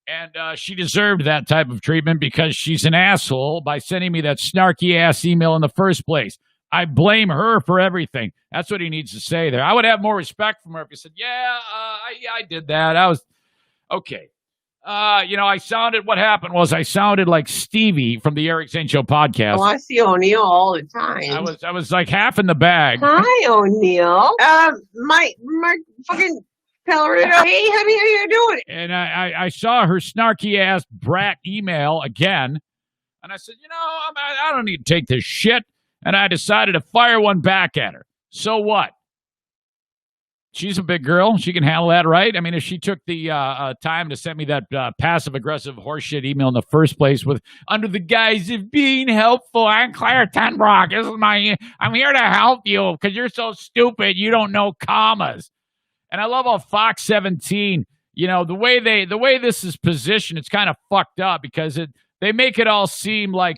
[SPEAKER 1] And she deserved that type of treatment because she's an asshole by sending me that snarky-ass email in the first place. I blame her for everything. That's what he needs to say there. I would have more respect from her if he said, I did that. I was, okay. What happened was I sounded like Stevie from the Eric Zane Show podcast.
[SPEAKER 2] Oh, I see O'Neill all the time.
[SPEAKER 1] I was like half in the bag.
[SPEAKER 2] Hi, O'Neill. My fucking... Pellerito. Hey, honey, how you doing?
[SPEAKER 1] And I saw her snarky ass brat email again, and I said, I don't need to take this shit. And I decided to fire one back at her. So what? She's a big girl. She can handle that, right? I mean, if she took the time to send me that passive-aggressive horseshit email in the first place with, under the guise of being helpful, I'm Claire Tenbrock. I'm here to help you because you're so stupid you don't know commas. And I love how Fox 17, the way this is positioned, it's kind of fucked up because they make it all seem like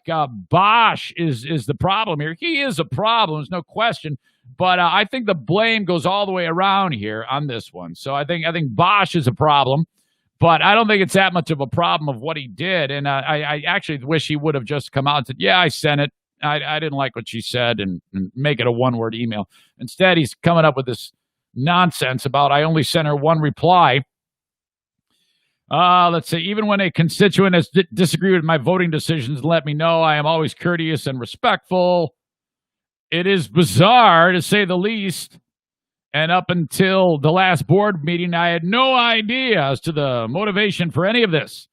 [SPEAKER 1] Bosch is the problem here. He is a problem, there's no question. But I think the blame goes all the way around here on this one. So I think Bosch is a problem, but I don't think it's that much of a problem of what he did. And I actually wish he would have just come out and said, "Yeah, I sent it. I didn't like what she said," and make it a one-word email. Instead, he's coming up with this nonsense about I only sent her one reply. Let's see. Even when a constituent has disagreed with my voting decisions, let me know. I am always courteous and respectful. It is bizarre, to say the least. And up until the last board meeting, I had no idea as to the motivation for any of this.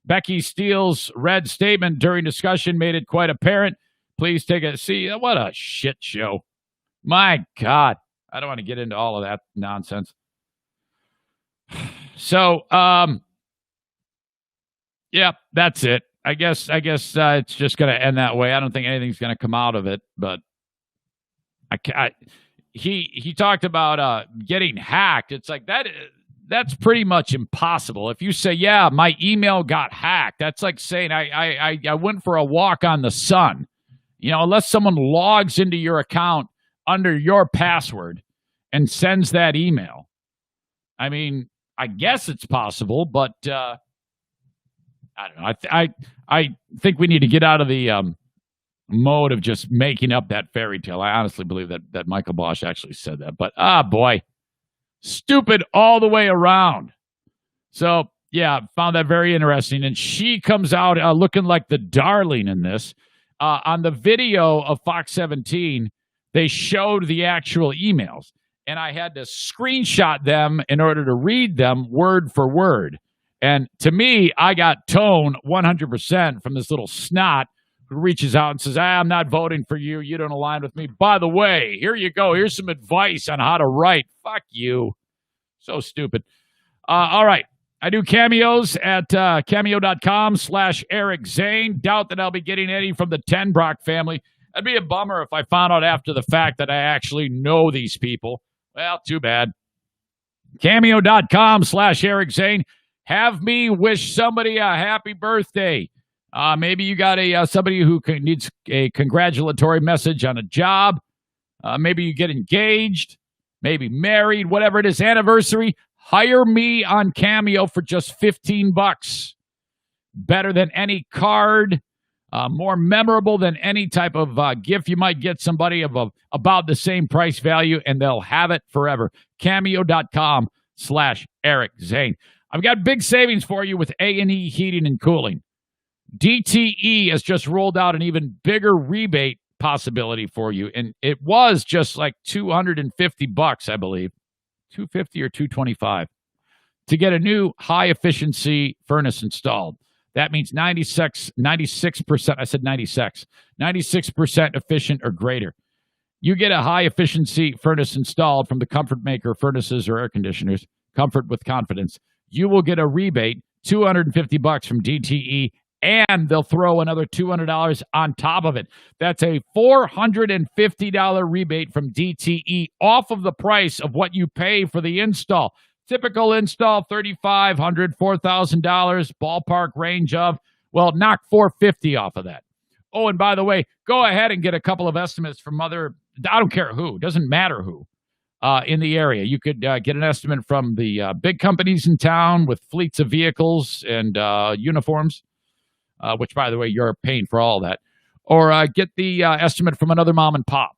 [SPEAKER 1] Becky Steele's read statement during discussion made it quite apparent. Please take a see. What a shit show. My God. I don't want to get into all of that nonsense. So, yeah, that's it. I guess it's just going to end that way. I don't think anything's going to come out of it, but he talked about getting hacked. It's like that's pretty much impossible. If you say, "Yeah, my email got hacked," that's like saying I went for a walk on the sun. Unless someone logs into your account under your password and sends that email. I mean, I guess it's possible, but I don't know. I think we need to get out of the mode of just making up that fairy tale. I honestly believe that Michael Bosch actually said that. But, boy, stupid all the way around. So, yeah, found that very interesting. And she comes out looking like the darling in this. On the video of Fox 17, they showed the actual emails. And I had to screenshot them in order to read them word for word. And to me, I got tone 100% from this little snot who reaches out and says, I'm not voting for you. You don't align with me. By the way, here you go. Here's some advice on how to write. Fuck you. So stupid. All right. I do cameos at cameo.com/Eric Zane. Doubt that I'll be getting any from the Tenbrock family. That'd be a bummer if I found out after the fact that I actually know these people. Well, too bad. Cameo.com/Eric Zane. Have me wish somebody a happy birthday. Maybe you got somebody who needs a congratulatory message on a job. Maybe you get engaged, maybe married, whatever it is, anniversary. Hire me on Cameo for just $15. Better than any card. More memorable than any type of gift you might get somebody of about the same price value, and they'll have it forever. Cameo.com/Eric Zane. I've got big savings for you with A&E Heating and Cooling. DTE has just rolled out an even bigger rebate possibility for you, and it was just like $250, I believe. $250 or $225 to get a new high-efficiency furnace installed. That means 96%, I said 96% efficient or greater. You get a high-efficiency furnace installed from the Comfort Maker furnaces or air conditioners, comfort with confidence. You will get a rebate, $250 from DTE, and they'll throw another $200 on top of it. That's a $450 rebate from DTE off of the price of what you pay for the install. Typical install, $3,500, $4,000, ballpark range of, well, knock $450 off of that. Oh, and by the way, go ahead and get a couple of estimates from other, I don't care who, doesn't matter who, in the area. You could get an estimate from the big companies in town with fleets of vehicles and uniforms, which, by the way, you're paying for all that. Or get the estimate from another mom and pop.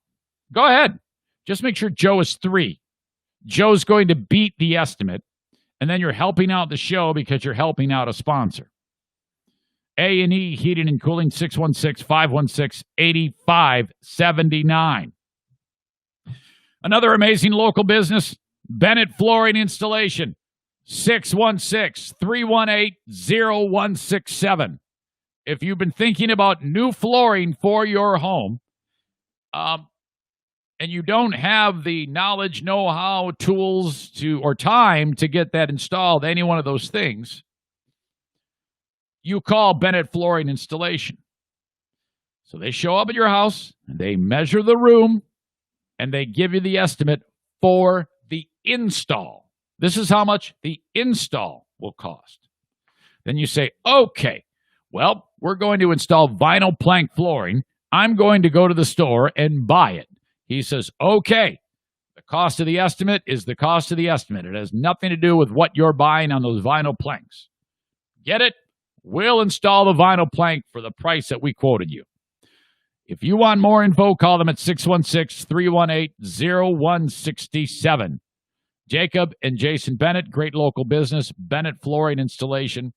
[SPEAKER 1] Go ahead. Just make sure Joe is 3. Joe's going to beat the estimate, and then you're helping out the show because you're helping out a sponsor. A&E Heating and Cooling, 616-516-8579. Another amazing local business, Bennett Flooring Installation, 616-318-0167. If you've been thinking about new flooring for your home, and you don't have the knowledge, know-how, tools or time to get that installed, any one of those things, you call Bennett Flooring Installation. So they show up at your house, and they measure the room, and they give you the estimate for the install. This is how much the install will cost. Then you say, okay, well, we're going to install vinyl plank flooring. I'm going to go to the store and buy it. He says, okay, the cost of the estimate is the cost of the estimate. It has nothing to do with what you're buying on those vinyl planks. Get it? We'll install the vinyl plank for the price that we quoted you. If you want more info, call them at 616-318-0167. Jacob and Jason Bennett, great local business, Bennett Flooring Installation.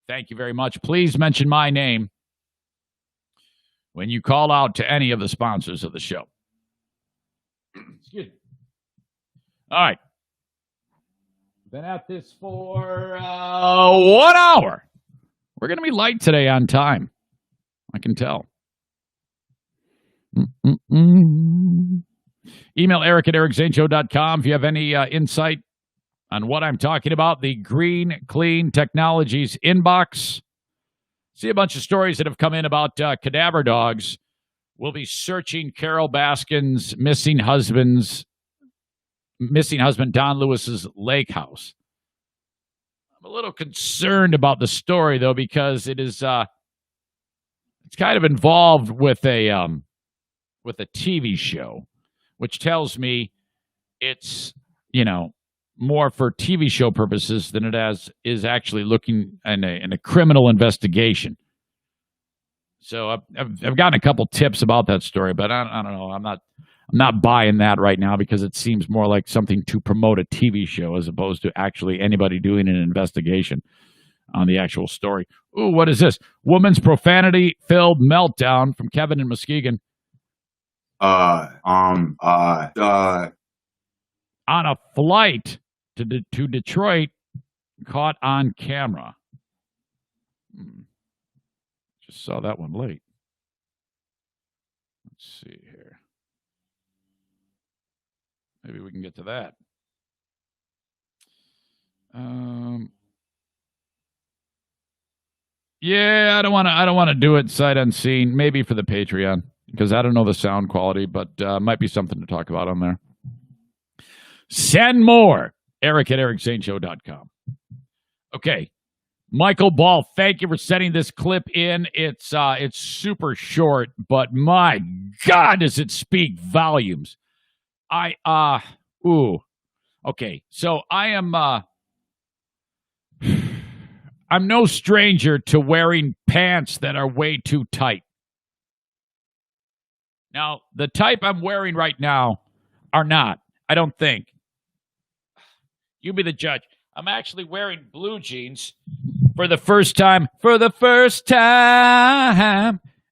[SPEAKER 1] Thank you very much. Please mention my name when you call out to any of the sponsors of the show. Excuse me. All right. Been at this for 1 hour. We're going to be light today on time. I can tell. Email eric@ericzaneshow.com if you have any insight on what I'm talking about. The Green Clean Technologies inbox. See a bunch of stories that have come in about cadaver dogs. We'll be searching Carol Baskin's missing husband Don Lewis's lake house. I'm a little concerned about the story though, because it is it's kind of involved with a TV show, which tells me it's, more for TV show purposes than it is actually looking in a criminal investigation. So I've gotten a couple tips about that story, but I don't know. I'm not buying that right now because it seems more like something to promote a TV show as opposed to actually anybody doing an investigation on the actual story. Ooh, what is this? Woman's profanity-filled meltdown from Kevin in Muskegon. On a flight to Detroit, caught on camera. Just saw that one late. Let's see here. Maybe we can get to that. Yeah, I don't want to do it sight unseen. Maybe for the Patreon because I don't know the sound quality, but might be something to talk about on there. Send more. Eric at ericzaneshow.com. Okay. Michael Ball, thank you for sending this clip in. It's super short, but my God, does it speak volumes. Okay. So I am, I'm no stranger to wearing pants that are way too tight. Now, the type I'm wearing right now are not, I don't think. You be the judge. I'm actually wearing blue jeans for the first time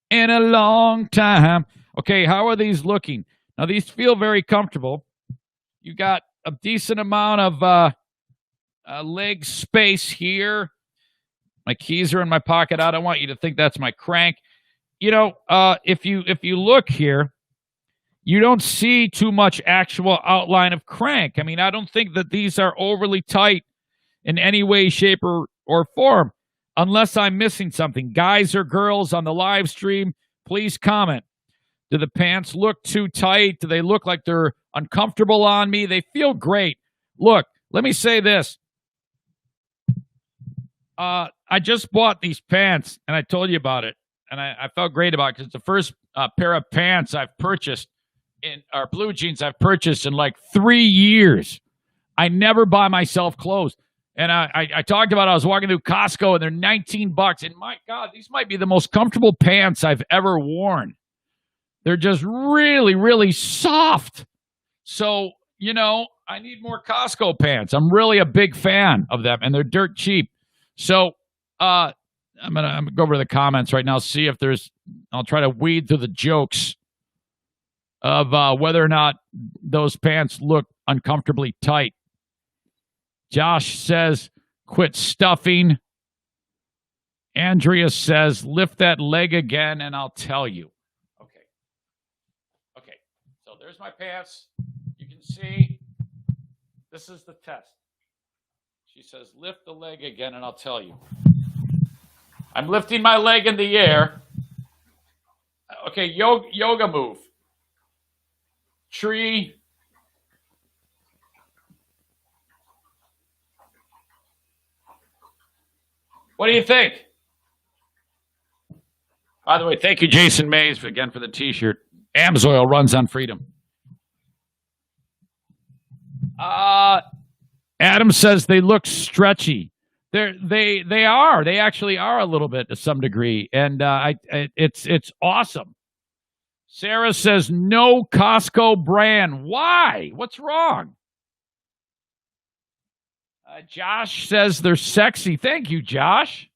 [SPEAKER 1] in a long time. Okay, how are these looking? Now, these feel very comfortable. You got a decent amount of leg space here. My keys are in my pocket. I don't want you to think that's my crank. You know, if you look here, you don't see too much actual outline of crank. I mean, I don't think that these are overly tight in any way, shape, or form, unless I'm missing something. Guys or girls on the live stream, please comment. Do the pants look too tight? Do they look like they're uncomfortable on me? They feel great. Look, let me say this. I just bought these pants, and I told you about it, and I felt great about it because it's the first pair of pants I've purchased or blue jeans I've purchased in like 3 years. I never buy myself clothes. And I talked about it. I was walking through Costco, and they're $19. And my God, these might be the most comfortable pants I've ever worn. They're just really, really soft. So, you know, I need more Costco pants. I'm really a big fan of them, and they're dirt cheap. So I'm gonna go over to the comments right now, see if I'll try to weed through the jokes of whether or not those pants look uncomfortably tight. Josh says, quit stuffing. Andrea says, lift that leg again and I'll tell you. Okay. So there's my pants. You can see this is the test. She says, lift the leg again and I'll tell you. I'm lifting my leg in the air. Okay, yoga move. Tree. What do you think? By the way, thank you, Jason Mays, again for the T-shirt. Amsoil runs on freedom. Adam says they look stretchy. They are. They actually are a little bit to some degree, and it's awesome. Sarah says no Costco brand. Why? What's wrong? Josh says they're sexy. Thank you, Josh.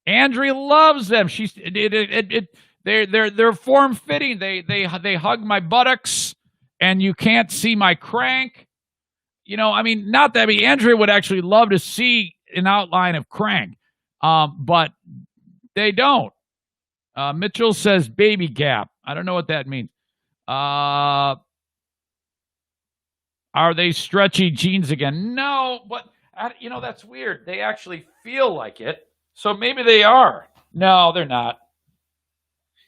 [SPEAKER 1] Andrea loves them. They're form fitting. They hug my buttocks, and you can't see my crank. You know, I mean, not that. I mean, Andrea would actually love to see an outline of crank, but they don't. Mitchell says baby gap. I don't know what that means. Are they stretchy jeans again? No, but, you know, that's weird. They actually feel like it, so maybe they are. No, they're not.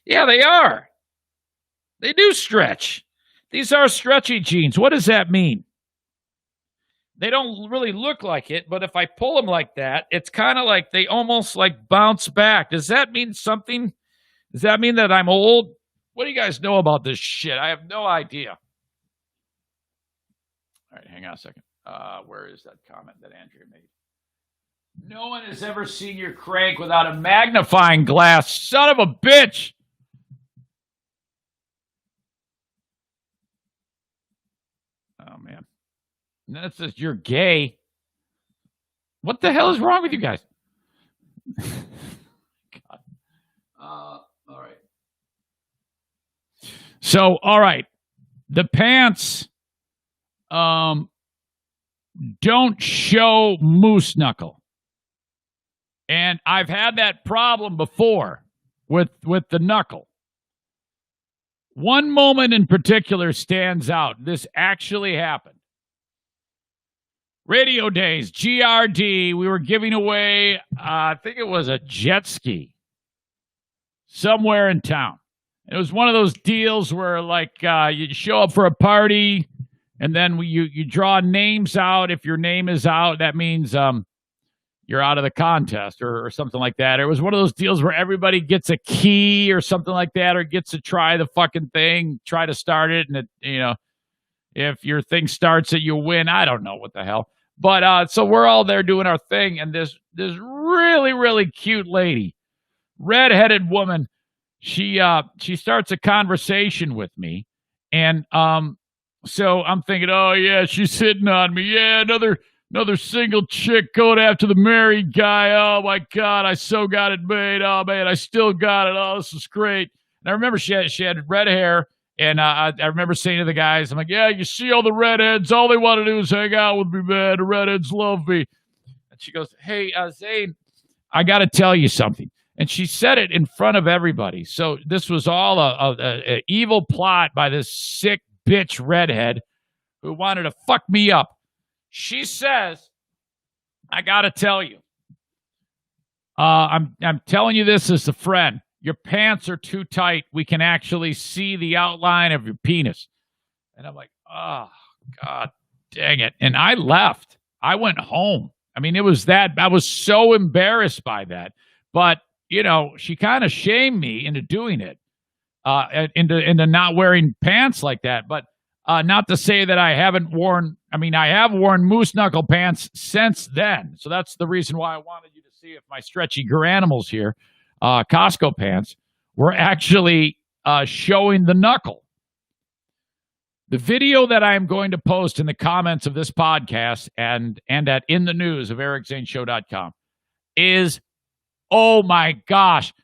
[SPEAKER 1] Yeah, they are. They do stretch. These are stretchy jeans. What does that mean? They don't really look like it, but if I pull them like that, it's kind of like they almost like bounce back. Does that mean something? Does that mean that I'm old? What do you guys know about this shit? I have no idea. All right, hang on a second. Where is that comment that Andrea made? No one has ever seen your crank without a magnifying glass. Son of a bitch. Oh, man. And then it says you're gay. What the hell is wrong with you guys? God. All right. So, all right. The pants don't show moose knuckle. And I've had that problem before with the knuckle. One moment in particular stands out. This actually happened. Radio Days, GRD, we were giving away, I think it was a jet ski somewhere in town. It was one of those deals where, like, you show up for a party, and then you draw names out. If your name is out, that means you're out of the contest or something like that. It was one of those deals where everybody gets a key or something like that, or gets to try the fucking thing, try to start it, and if your thing starts it, you win. I don't know what the hell. But so we're all there doing our thing, and this really, really cute lady, redheaded woman, she starts a conversation with me, and so I'm thinking, oh yeah, she's hitting on me. Yeah, another single chick going after the married guy. Oh my God, I so got it made. Oh man, I still got it. Oh, this is great. And I remember she had red hair. And I remember saying to the guys, I'm like, yeah, you see all the redheads, all they want to do is hang out with me, man. The redheads love me. And she goes, hey, Zane, I got to tell you something. And she said it in front of everybody. So this was all a evil plot by this sick bitch redhead who wanted to fuck me up. She says, I got to tell you, I'm telling you this as a friend. Your pants are too tight. We can actually see the outline of your penis. And I'm like, oh, God dang it. And I left. I went home. I mean, it was that. I was so embarrassed by that. But, she kind of shamed me into doing it, into not wearing pants like that. But not to say that I have worn moose knuckle pants since then. So that's the reason why I wanted you to see if my stretchy Garanimals here, Costco pants, were actually showing the knuckle. The video that I am going to post in the comments of this podcast and at In the News of EricZaneShow.com is, oh my gosh,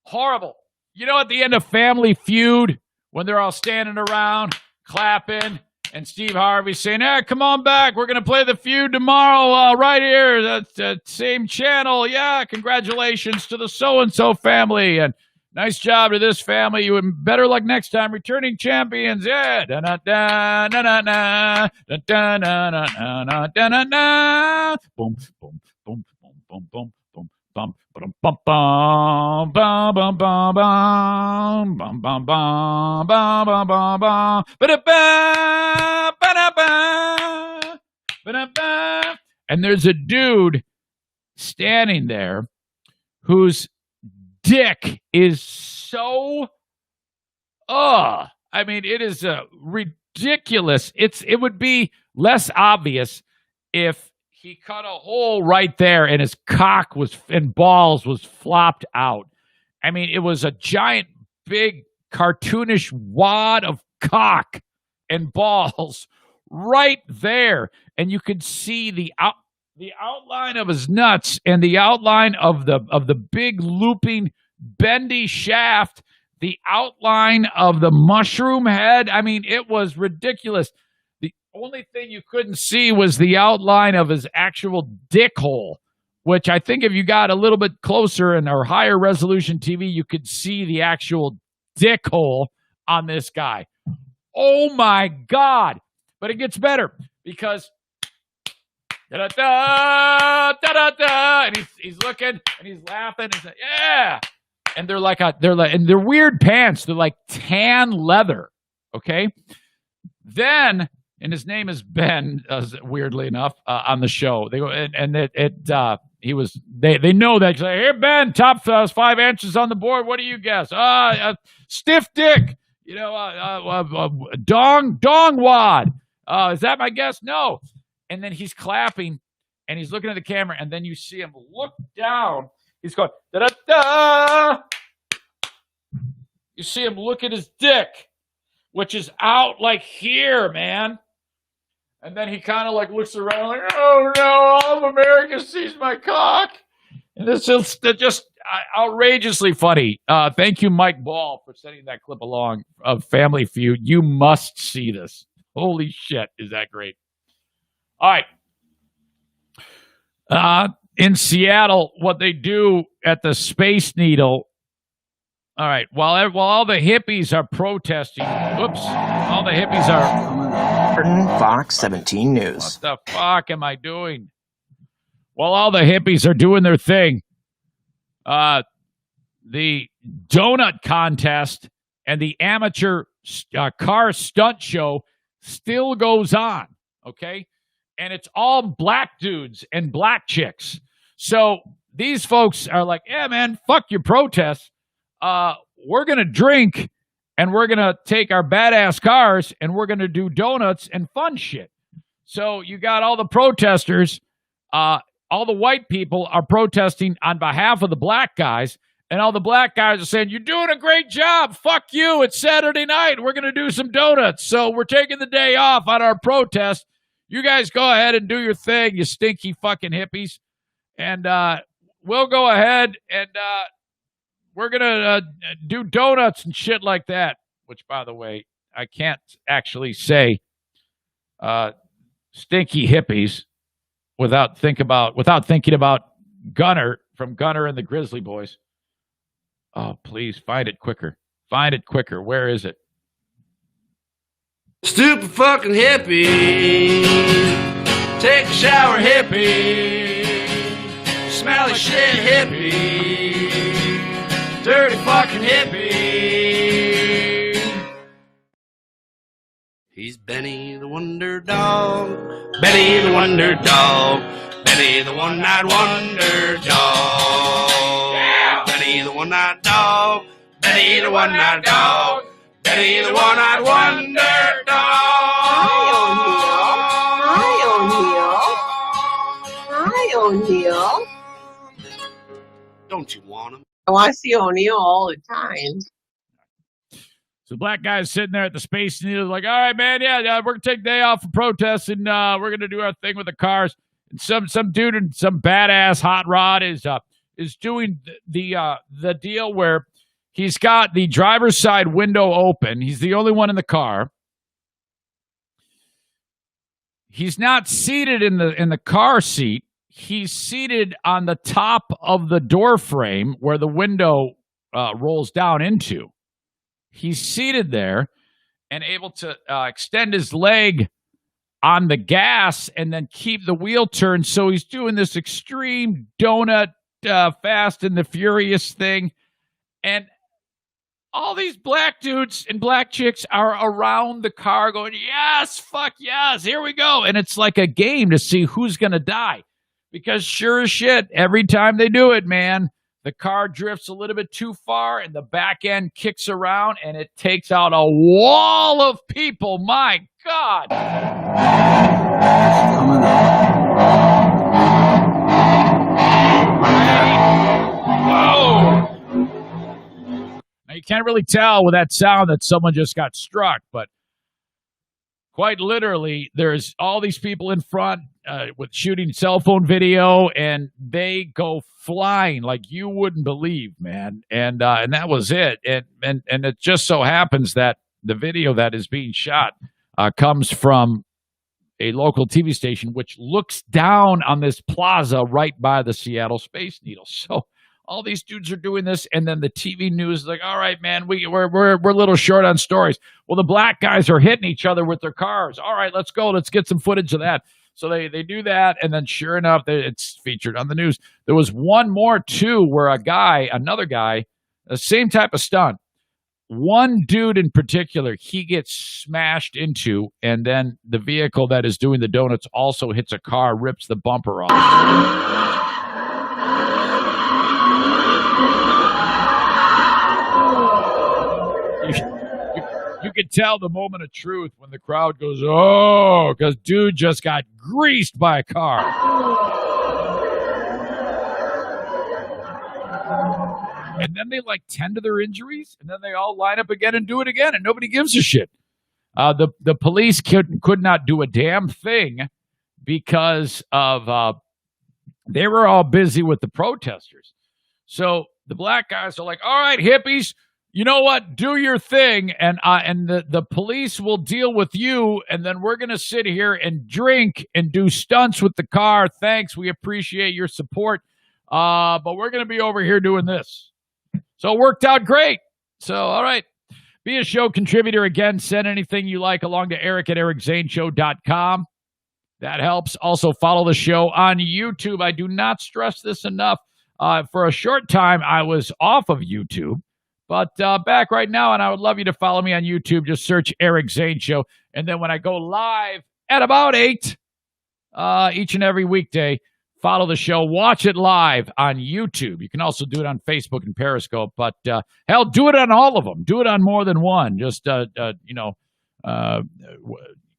[SPEAKER 1] horrible. At the end of Family Feud, when they're all standing around clapping, and Steve Harvey saying, hey, come on back. We're going to play the feud tomorrow right here. That's the same channel. Yeah, congratulations to the so-and-so family. And nice job to this family. You would better luck next time. Returning champions. Yeah. Da-da-da-da-da-da. Da-da-da-da-da-da-da-da. Boom, boom, boom, boom, boom, boom. Bum bum bum bum bum bum bum bum bum bum bum bum bum bum bum ba-da-ba. And there's a dude standing there whose dick is so it is ridiculous. It would be less obvious if he cut a hole right there and his cock and balls was flopped out. I mean, it was a giant, big, cartoonish wad of cock and balls right there. And you could see the outline of his nuts and the outline of the big looping bendy shaft, the outline of the mushroom head. I mean, it was ridiculous. The only thing you couldn't see was the outline of his actual dick hole, which I think if you got a little bit closer or higher resolution TV, you could see the actual dick hole on this guy. Oh my God. But it gets better because da-da-da, da-da-da, and he's looking and he's laughing and yeah. And they're weird pants. They're like tan leather. Okay. Then, and his name is Ben, weirdly enough, on the show. They go they know that. Like, hey Ben, top 5 inches on the board. What do you guess? Stiff dick. Dong wad. Is that my guess? No. And then he's clapping, and he's looking at the camera, and then you see him look down. He's going, da-da-da! You see him look at his dick, which is out like here, man. And then he kind of like looks around like, oh no, all of America sees my cock. And this is just outrageously funny. Thank you, Mike Ball, for sending that clip along of Family Feud. You must see this. Holy shit, is that great. All right. In Seattle, what they do at the Space Needle. All right, while all the hippies are protesting, all the hippies are...
[SPEAKER 7] Fox 17 News.
[SPEAKER 1] What the fuck am I doing? While all the hippies are doing their thing, the donut contest and the amateur car stunt show still goes on, okay? And it's all black dudes and black chicks. So these folks are like, yeah, man, fuck your protests. We're going to drink, and we're going to take our badass cars, and we're going to do donuts and fun shit. So you got all the protesters, all the white people are protesting on behalf of the black guys, and all the black guys are saying, you're doing a great job. Fuck you. It's Saturday night. We're going to do some donuts. So we're taking the day off on our protest. You guys go ahead and do your thing, you stinky fucking hippies. And we'll go ahead and we're going to do donuts and shit like that, which, by the way, I can't actually say stinky hippies without thinking about Gunner from Gunner and the Grizzly Boys. Oh, please, find it quicker. Find it quicker. Where is it?
[SPEAKER 11] Stupid fucking hippie. Take a shower, hippie. Smelly shit, hippie. Dirty fucking hippie. He's Benny the Wonder Dog. Benny the Wonder Dog. Benny the One-Eyed Wonder Dog. Yeah. Benny the One-Eyed Dog. Benny the One-Eyed Dog. Benny the One-Eyed Wonder Dog.
[SPEAKER 2] Hi, O'Neill.
[SPEAKER 11] Don't you want him?
[SPEAKER 2] I want to see O'Neill all the time.
[SPEAKER 1] So the black guy's sitting there at the Space Needle like, all right, man, yeah, we're going to take the day off for protests, and we're going to do our thing with the cars. And some dude in some badass hot rod is doing the deal where he's got the driver's side window open. He's the only one in the car. He's not seated in the car seat. He's seated on the top of the door frame where the window rolls down into. He's seated there and able to extend his leg on the gas and then keep the wheel turned. So he's doing this extreme donut Fast and the Furious thing. And all these black dudes and black chicks are around the car going, yes, fuck yes, here we go. And it's like a game to see who's going to die. Because sure as shit, every time they do it, man, the car drifts a little bit too far and the back end kicks around and it takes out a wall of people. My God. Whoa. Now, you can't really tell with that sound that someone just got struck, but quite literally, there's all these people in front with shooting cell phone video, and they go flying like you wouldn't believe, man. And that was it. And it just so happens that the video that is being shot comes from a local TV station, which looks down on this plaza right by the Seattle Space Needle. So all these dudes are doing this, and then the TV news is like, all right, man, we're a little short on stories. Well, the black guys are hitting each other with their cars. All right, let's go. Let's get some footage of that. So they do that, and then sure enough, it's featured on the news. There was one more, too, where another guy, the same type of stunt. One dude in particular, he gets smashed into, and then the vehicle that is doing the donuts also hits a car, rips the bumper off. You can tell the moment of truth when the crowd goes, oh, because dude just got greased by a car. and then they tend to their injuries, and then they all line up again and do it again, and nobody gives a shit. The police could not do a damn thing because of they were all busy with the protesters. So the black guys are like, all right, hippies, you know what? Do your thing, and the police will deal with you, and then we're going to sit here and drink and do stunts with the car. Thanks. We appreciate your support, but we're going to be over here doing this. So it worked out great. So, all right. Be a show contributor. Again, send anything you like along to eric@ericzaneshow.com. That helps. Also, follow the show on YouTube. I do not stress this enough. For a short time, I was off of YouTube. But back right now, and I would love you to follow me on YouTube. Just search Eric Zane Show. And then when I go live at about 8 each and every weekday, follow the show. Watch it live on YouTube. You can also do it on Facebook and Periscope. But, hell, do it on all of them. Do it on more than one. Just,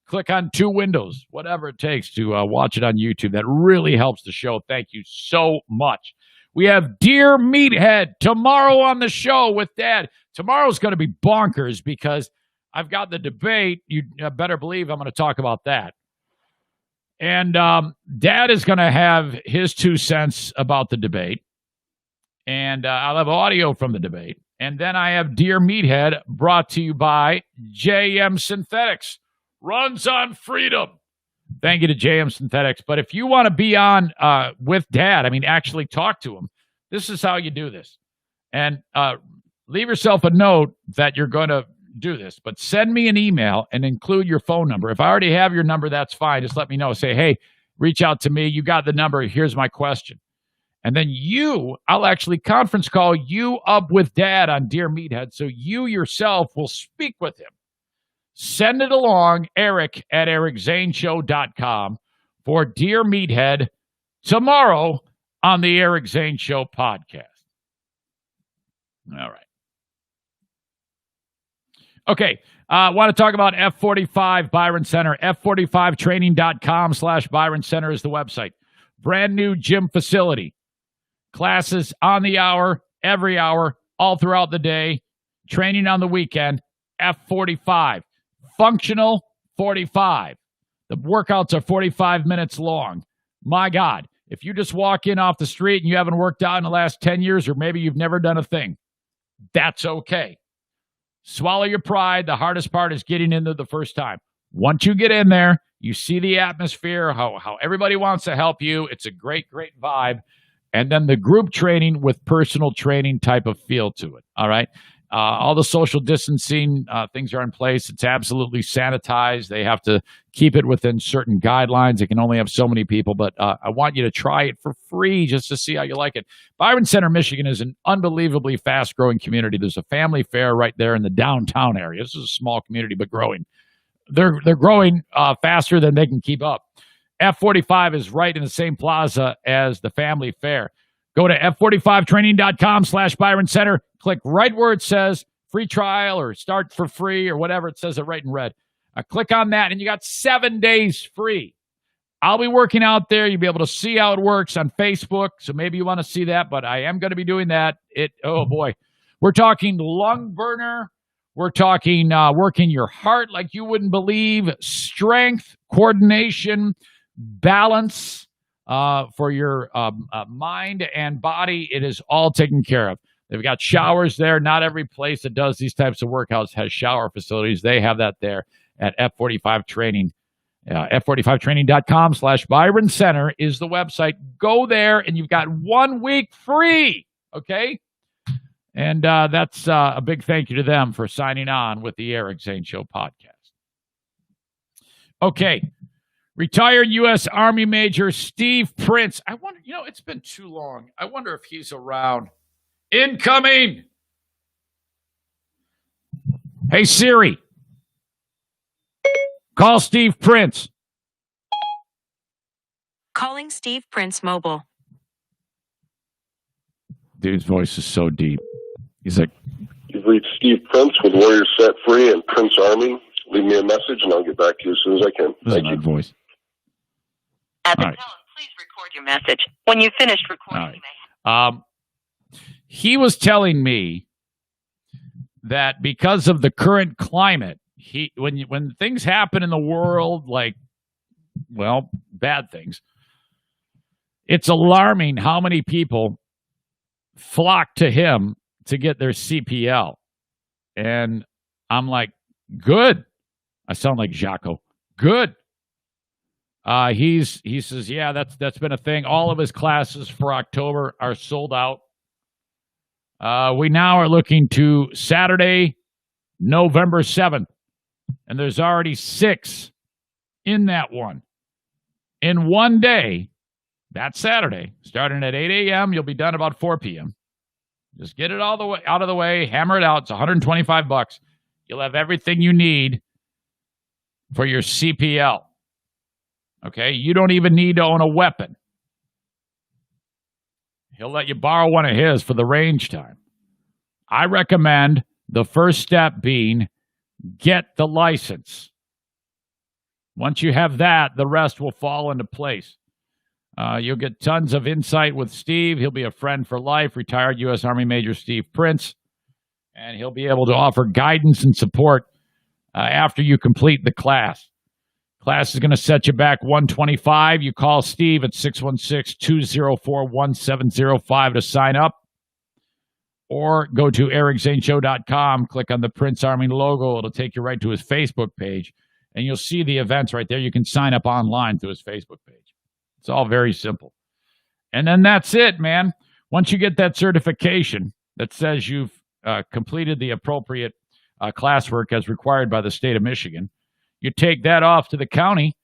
[SPEAKER 1] click on 2 windows, whatever it takes to watch it on YouTube. That really helps the show. Thank you so much. We have Dear Meathead tomorrow on the show with Dad. Tomorrow's going to be bonkers because I've got the debate. You better believe I'm going to talk about that. And Dad is going to have his 2 cents about the debate. And I'll have audio from the debate. And then I have Dear Meathead brought to you by JM Synthetics. Runs on freedom. Thank you to JM Synthetics. But if you want to be on with Dad, actually talk to him, this is how you do this. And leave yourself a note that you're going to do this. But send me an email and include your phone number. If I already have your number, that's fine. Just let me know. Say, hey, reach out to me. You got the number. Here's my question. And then I'll actually conference call you up with Dad on Dear Meathead, so you yourself will speak with him. Send it along, eric@ericzaneshow.com for Dear Meathead tomorrow on the Eric Zane Show podcast. All right. Okay. I want to talk about F45 Byron Center. F45training.com/Byron Center is the website. Brand new gym facility. Classes on the hour, every hour, all throughout the day. Training on the weekend. F45. Functional 45. The workouts are 45 minutes long. My God, if you just walk in off the street and you haven't worked out in the last 10 years, or maybe you've never done a thing, that's okay. Swallow your pride. The hardest part is getting in there the first time. Once you get in there, you see the atmosphere, how everybody wants to help you. It's a great, great vibe. And then the group training with personal training type of feel to it. All right. All the social distancing things are in place. It's absolutely sanitized. They have to keep it within certain guidelines. It can only have so many people, but I want you to try it for free just to see how you like it. Byron Center, Michigan is an unbelievably fast-growing community. There's a family fair right there in the downtown area. This is a small community, but growing. They're growing faster than they can keep up. F45 is right in the same plaza as the family fair. Go to f45training.com/Byron Center. Click right where it says free trial or start for free or whatever. It says it right in red. Click on that, and you got 7 days free. I'll be working out there. You'll be able to see how it works on Facebook, so maybe you want to see that, but I am going to be doing that. Oh, boy. We're talking lung burner. We're talking working your heart like you wouldn't believe, strength, coordination, balance for your mind and body. It is all taken care of. They've got showers there. Not every place that does these types of workouts has shower facilities. They have that there at F45 Training. F45training.com/Byron Center is the website. Go there, and you've got 1 week free, okay? And that's a big thank you to them for signing on with the Eric Zane Show podcast. Okay. Retired U.S. Army Major Steve Prince. I wonder, it's been too long. I wonder if he's around. Incoming! Hey, Siri. Call Steve Prince.
[SPEAKER 12] Calling Steve Prince Mobile.
[SPEAKER 1] Dude's voice is so deep. He's like,
[SPEAKER 13] You've reached Steve Prince with Warriors Set Free and Prince Army. Leave me a message and I'll get back to you as soon as I can.
[SPEAKER 1] Thank you. Voice.
[SPEAKER 12] At the tone, please record your message. When you've finished recording, you may.
[SPEAKER 1] he was telling me that because of the current climate, when things happen in the world, like, well, bad things, it's alarming how many people flock to him to get their CPL. And I'm like, good. I sound like Jaco. Good. He says, yeah, that's been a thing. All of his classes for October are sold out. We now are looking to Saturday, November 7th. And there's already 6 in that one. In one day, that Saturday, starting at 8 a.m., you'll be done about 4 p.m. Just get it all the way out of the way, hammer it out. It's $125. You'll have everything you need for your CPL. Okay? You don't even need to own a weapon. He'll let you borrow one of his for the range time. I recommend the first step being get the license. Once you have that, the rest will fall into place. You'll get tons of insight with Steve. He'll be a friend for life, retired U.S. Army Major Steve Prince, and he'll be able to offer guidance and support after you complete the class. Class is going to set you back $125. You call Steve at 616-204-1705 to sign up, or go to ericzaneshow.com, click on the Prince Army logo. It'll take you right to his Facebook page, and you'll see the events right there. You can sign up online through his Facebook page. It's all very simple. And then that's it, man. Once you get that certification that says you've completed the appropriate classwork as required by the state of Michigan, you take that off to the county,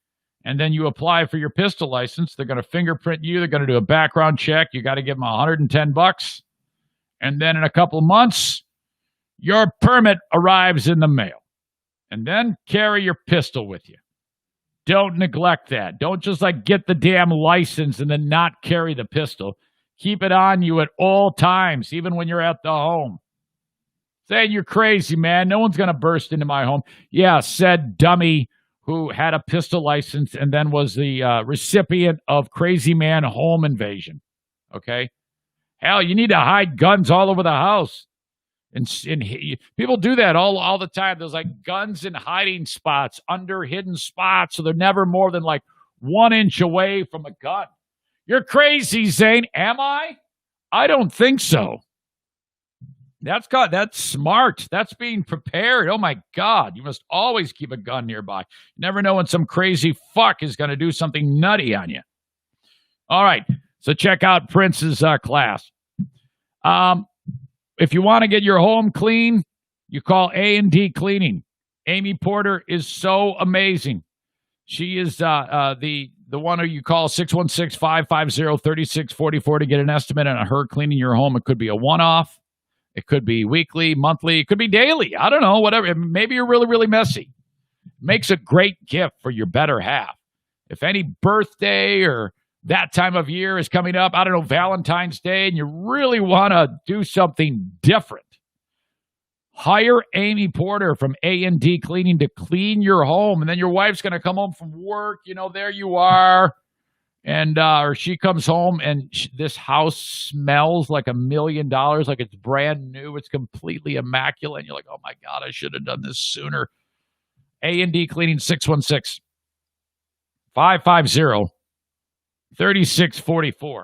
[SPEAKER 1] and then you apply for your pistol license. They're going to fingerprint you. They're going to do a background check. You got to give them $110. And then in a couple months, your permit arrives in the mail. And then carry your pistol with you. Don't neglect that. Don't just get the damn license and then not carry the pistol. Keep it on you at all times, even when you're at the home. Saying you're crazy, man. No one's going to burst into my home. Yeah, said dummy who had a pistol license and then was the recipient of crazy man home invasion. Okay? Hell, you need to hide guns all over the house. And people do that all the time. There's guns in hiding spots, under hidden spots, so they're never more than 1 inch away from a gun. You're crazy, Zane. Am I? I don't think so. That's smart. That's being prepared. Oh my God. You must always keep a gun nearby. You never know when some crazy fuck is going to do something nutty on you. All right. So check out Prince's class. If you want to get your home clean, you call A&D Cleaning. Amy Porter is so amazing. She is the one who you call 616-550-3644 to get an estimate on her cleaning your home. It could be a one-off. It could be weekly, monthly. It could be daily. I don't know, whatever. Maybe you're really, really messy. Makes a great gift for your better half. If any birthday or that time of year is coming up, I don't know, Valentine's Day, and you really want to do something different, hire Amy Porter from A&D Cleaning to clean your home. And then your wife's going to come home from work. There you are. And or she comes home and this house smells like $1 million, like it's brand new. It's completely immaculate. And you're like, oh, my God, I should have done this sooner. A&D Cleaning, 616-550-3644.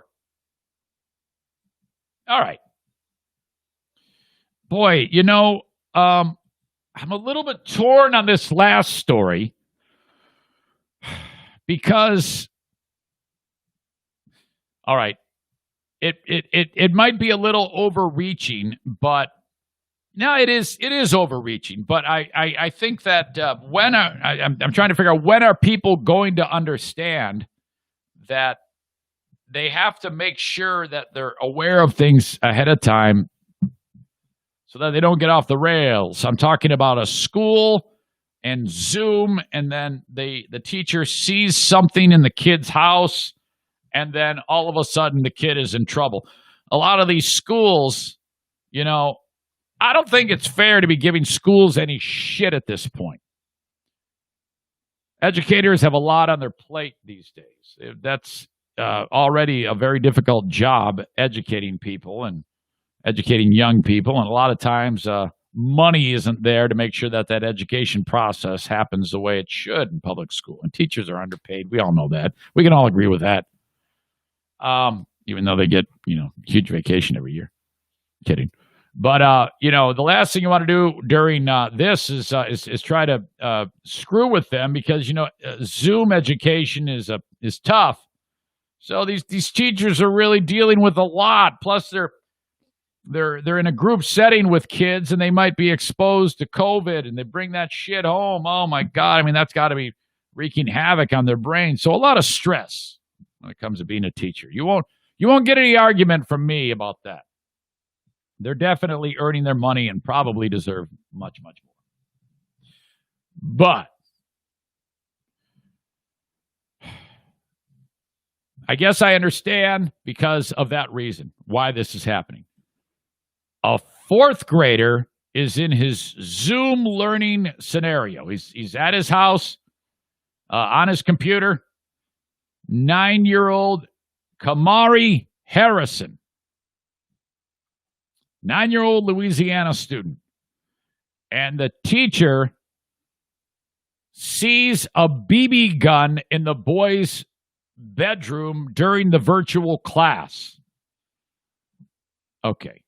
[SPEAKER 1] All right. Boy, I'm a little bit torn on this last story because, all right, it might be a little overreaching, but no, it is overreaching. But I think that I'm trying to figure out, when are people going to understand that they have to make sure that they're aware of things ahead of time so that they don't get off the rails. I'm talking about a school and Zoom, and then the teacher sees something in the kid's house, and then all of a sudden the kid is in trouble. A lot of these schools, I don't think it's fair to be giving schools any shit at this point. Educators have a lot on their plate these days. That's already a very difficult job, educating people. And educating young people, and a lot of times money isn't there to make sure that that education process happens the way it should in public school. And teachers are underpaid. We all know that. We can all agree with that. Even though they get, huge vacation every year. Kidding. But, the last thing you want to do during this is try to screw with them because, Zoom education is tough. So these teachers are really dealing with a lot. Plus, they're in a group setting with kids, and they might be exposed to COVID, and they bring that shit home. Oh, my God. I mean, that's got to be wreaking havoc on their brain. So a lot of stress when it comes to being a teacher. You won't get any argument from me about that. They're definitely earning their money and probably deserve much, much more. But I guess I understand because of that reason why this is happening. A fourth grader is in his Zoom learning scenario. He's at his house on his computer. 9-year-old Kamari Harrison. 9-year-old Louisiana student. And the teacher sees a BB gun in the boy's bedroom during the virtual class. Okay.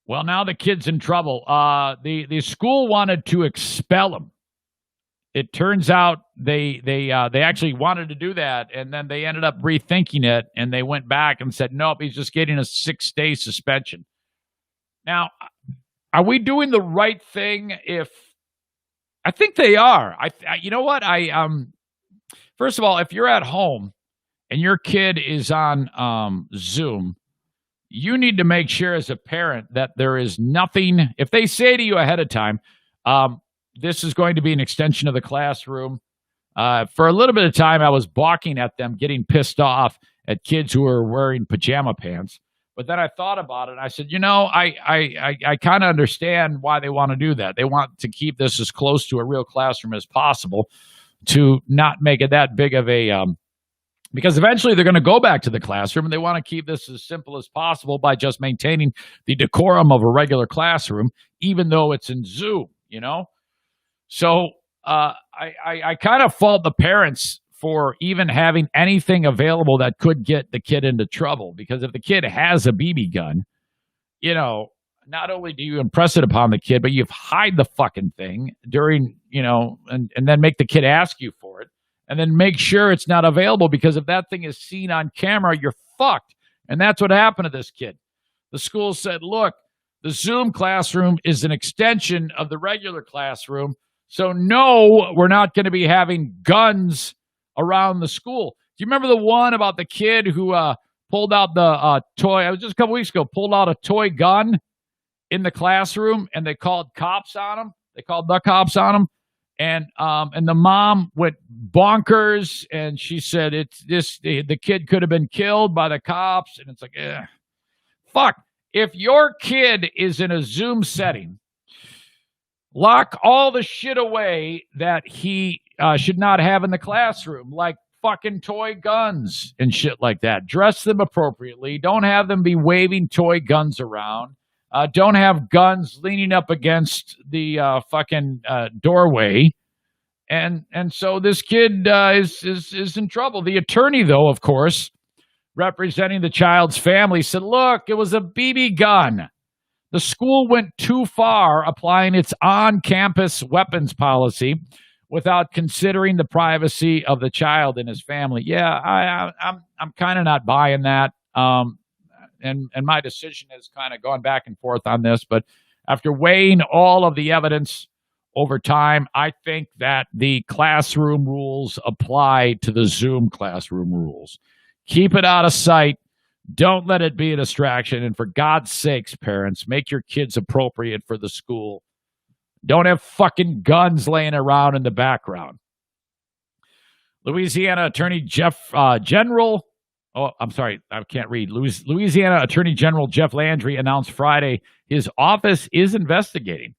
[SPEAKER 1] Well, now the kid's in trouble. The school wanted to expel him. It turns out they actually wanted to do that, and then they ended up rethinking it, and they went back and said, nope, he's just getting a 6-day suspension. Now, are we doing the right thing? I think they are. You know what? First of all, if you're at home and your kid is on Zoom, you need to make sure as a parent that there is nothing. If they say to you ahead of time, this is going to be an extension of the classroom. For a little bit of time, I was balking at them, getting pissed off at kids who are wearing pajama pants. But then I thought about it, and I said, I kind of understand why they want to do that. They want to keep this as close to a real classroom as possible to not make it that big of a because eventually they're going to go back to the classroom, and they want to keep this as simple as possible by just maintaining the decorum of a regular classroom, even though it's in Zoom, So I kind of fault the parents for even having anything available that could get the kid into trouble. Because if the kid has a BB gun, not only do you impress it upon the kid, but you hide the fucking thing during, and then make the kid ask you for it. And then make sure it's not available, because if that thing is seen on camera, you're fucked. And that's what happened to this kid. The school said, look, the Zoom classroom is an extension of the regular classroom. So, no, we're not going to be having guns around the school. Do you remember the one about the kid who pulled out the toy? It was just a couple weeks ago, pulled out a toy gun in the classroom, and they called cops on him. They called the cops on him. And the mom went bonkers, and she said, the kid could have been killed by the cops. And it's like, fuck. If your kid is in a Zoom setting, lock all the shit away that he should not have in the classroom, like fucking toy guns and shit like that. Dress them appropriately. Don't have them be waving toy guns around. Don't have guns leaning up against the fucking doorway. And so this kid is in trouble. The attorney, though, of course, representing the child's family, said, look, it was a BB gun. The school went too far applying its on-campus weapons policy without considering the privacy of the child and his family. Yeah, I'm kind of not buying that. And my decision has kind of gone back and forth on this. But after weighing all of the evidence over time, I think that the classroom rules apply to the Zoom classroom rules. Keep it out of sight. Don't let it be a distraction. And for God's sakes, parents, make your kids appropriate for the school. Don't have fucking guns laying around in the background. Louisiana Attorney General Jeff Landry announced Friday his office is investigating.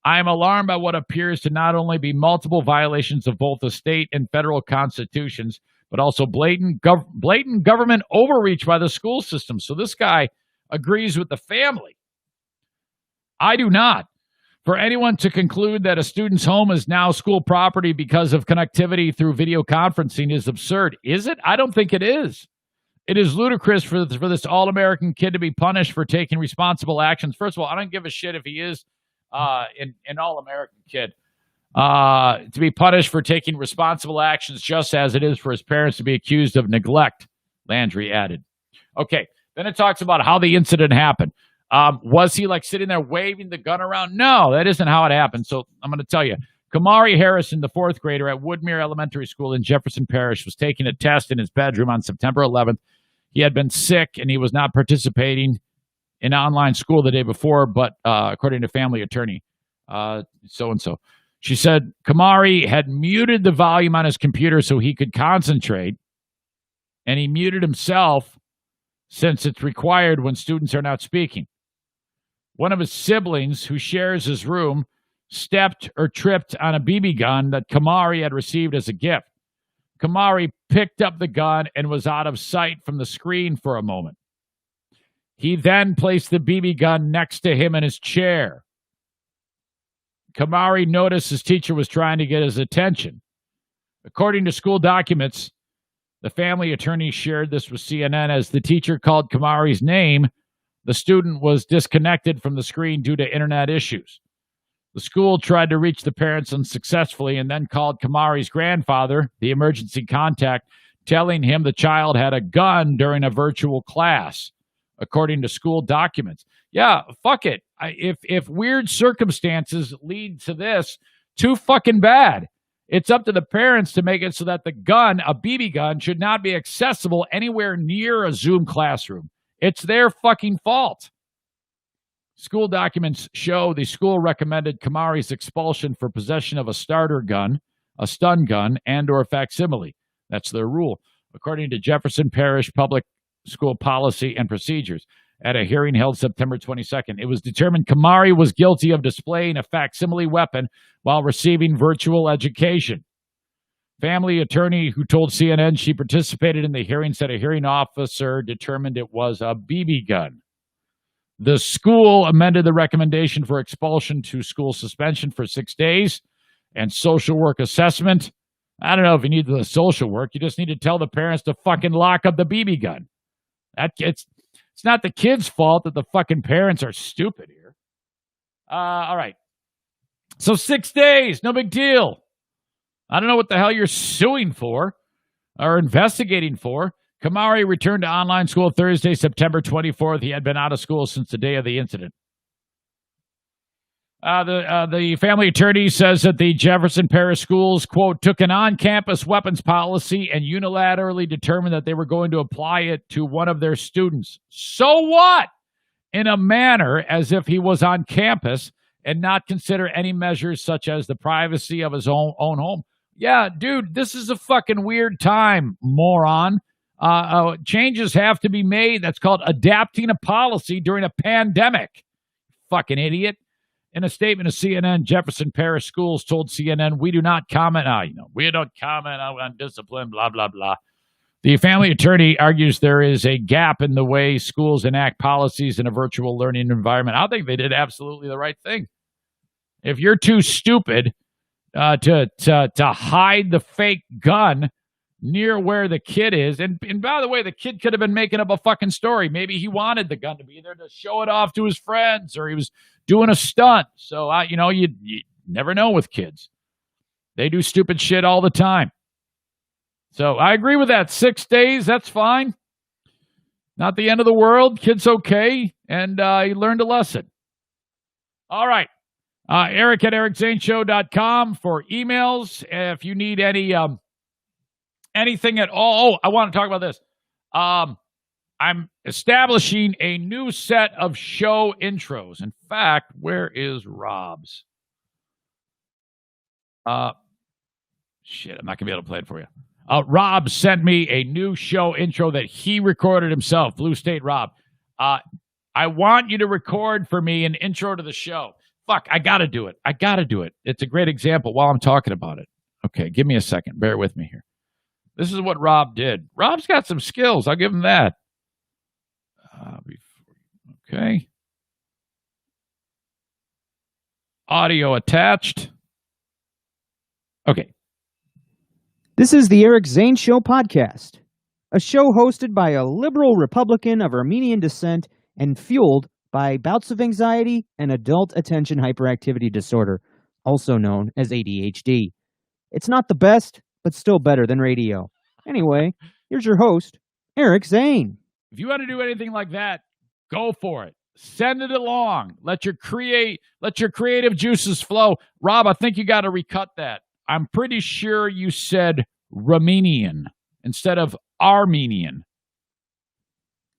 [SPEAKER 1] I am alarmed by what appears to not only be multiple violations of both the state and federal constitutions, but also blatant government overreach by the school system. So this guy, agrees with the family. I do not. For anyone to conclude that a student's home is now school property because of connectivity through video conferencing is absurd. Is it? I don't think it is. It is ludicrous for this all-American kid to be punished for taking responsible actions. First of all, I don't give a shit if he is an all-American kid. To be punished for taking responsible actions just as it is for his parents to be accused of neglect, Landry added. Okay, then it talks about how the incident happened. Was he like sitting there waving the gun around? No, that isn't how it happened. So I'm going to tell you. Kamari Harrison, the fourth grader at Woodmere Elementary School in Jefferson Parish, was taking a test in his bedroom on September 11th. He had been sick and he was not participating in online school the day before, but according to family attorney, so-and-so. She said Kamari had muted the volume on his computer so he could concentrate, and he muted himself since it's required when students are not speaking. One of his siblings, who shares his room, stepped or tripped on a BB gun that Kamari had received as a gift. Kamari picked up the gun and was out of sight from the screen for a moment. He then placed the BB gun next to him in his chair. Kamari noticed his teacher was trying to get his attention. According to school documents, the family attorney shared this with CNN. As the teacher called Kamari's name, the student was disconnected from the screen due to internet issues. The school tried to reach the parents unsuccessfully and then called Kamari's grandfather, the emergency contact, telling him the child had a gun during a virtual class, according to school documents. Yeah, fuck it. If weird circumstances lead to this, too fucking bad. It's up to the parents to make it so that the gun, a BB gun, should not be accessible anywhere near a Zoom classroom. It's their fucking fault. School documents show the school recommended Kamari's expulsion for possession of a starter gun, a stun gun, and or facsimile. That's their rule, according to Jefferson Parish Public School Policy and Procedures. At a hearing held September 22nd, it was determined Kamari was guilty of displaying a facsimile weapon while receiving virtual education. Family attorney who told CNN she participated in the hearing said a hearing officer determined it was a BB gun. The school amended the recommendation for expulsion to school suspension for 6 days and social work assessment. I don't know if you need the social work. You just need to tell the parents to fucking lock up the BB gun. It's not the kid's fault that the fucking parents are stupid here. All right. So 6 days, no big deal. I don't know what the hell you're suing for or investigating for. Kamari returned to online school Thursday, September 24th. He had been out of school since the day of the incident. The family attorney says that the Jefferson Parish schools, quote, took an on-campus weapons policy and unilaterally determined that they were going to apply it to one of their students. So what? In a manner as if he was on campus and not consider any measures such as the privacy of his own home. Yeah, dude, this is a fucking weird time, moron. Changes have to be made. That's called adapting a policy during a pandemic. Fucking idiot. In a statement to CNN, Jefferson Parish Schools told CNN, we do not comment. We don't comment on discipline, blah, blah, blah. The family attorney argues there is a gap in the way schools enact policies in a virtual learning environment. I think they did absolutely the right thing. If you're too stupid to hide the fake gun near where the kid is, and by the way, the kid could have been making up a fucking story. Maybe he wanted the gun to be there to show it off to his friends, or he was doing a stunt. So, you never know with kids. They do stupid shit all the time. So I agree with that. 6 days, that's fine. Not the end of the world. Kid's okay. And he learned a lesson. All right. Eric at ericzaneshow.com for emails. If you need any anything at all. Oh, I want to talk about this. I'm establishing a new set of show intros. In fact, where is Rob's? Shit, I'm not going to be able to play it for you. Rob sent me a new show intro that he recorded himself, Blue State Rob. I want you to record for me an intro to the show. Fuck, I got to do it. It's a great example while I'm talking about it. Okay, give me a second. Bear with me here. This is what Rob did. Rob's got some skills. I'll give him that. Okay. Audio attached. Okay.
[SPEAKER 14] This is the Eric Zane Show podcast, a show hosted by a liberal Republican of Armenian descent and fueled by bouts of anxiety and adult attention hyperactivity disorder, also known as ADHD. It's not the best, but still better than radio. Anyway, here's your host, Eric Zane.
[SPEAKER 1] If you want to do anything like that, go for it. Send it along. Let your creative juices flow. Rob, I think you got to recut that. I'm pretty sure you said Romanian instead of Armenian.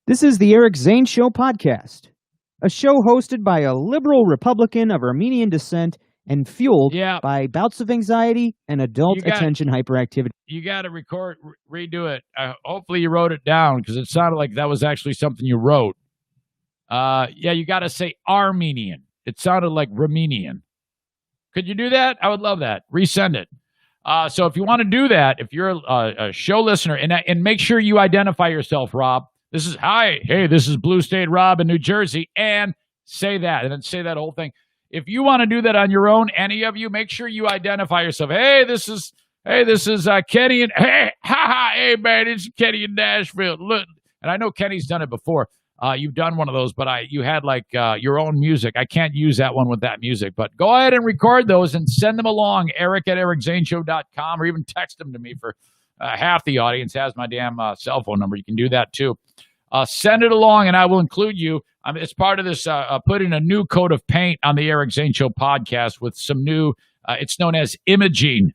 [SPEAKER 14] This is the Eric Zane Show podcast, a show hosted by a liberal Republican of Armenian descent and fueled by bouts of anxiety and adult attention hyperactivity.
[SPEAKER 1] You got to redo it. Hopefully you wrote it down because it sounded like that was actually something you wrote. You got to say Armenian. It sounded like Romanian. Could you do that? I would love that. Resend it. So if you want to do that, if you're a show listener, and make sure you identify yourself, Rob. This is Blue State Rob in New Jersey, and say that, and then say that whole thing. If you want to do that on your own, any of you, make sure you identify yourself. This is Kenny, and hey man, it's Kenny in Nashville. Look, and I know Kenny's done it before. You've done one of those, but you had your own music. I can't use that one with that music, but go ahead and record those and send them along, eric@ericzaneshow.com, or even text them to me for half the audience has my damn cell phone number. You can do that too. Send it along, and I will include you. It's part of this putting a new coat of paint on the Eric Zane Show podcast with some new, it's known as imaging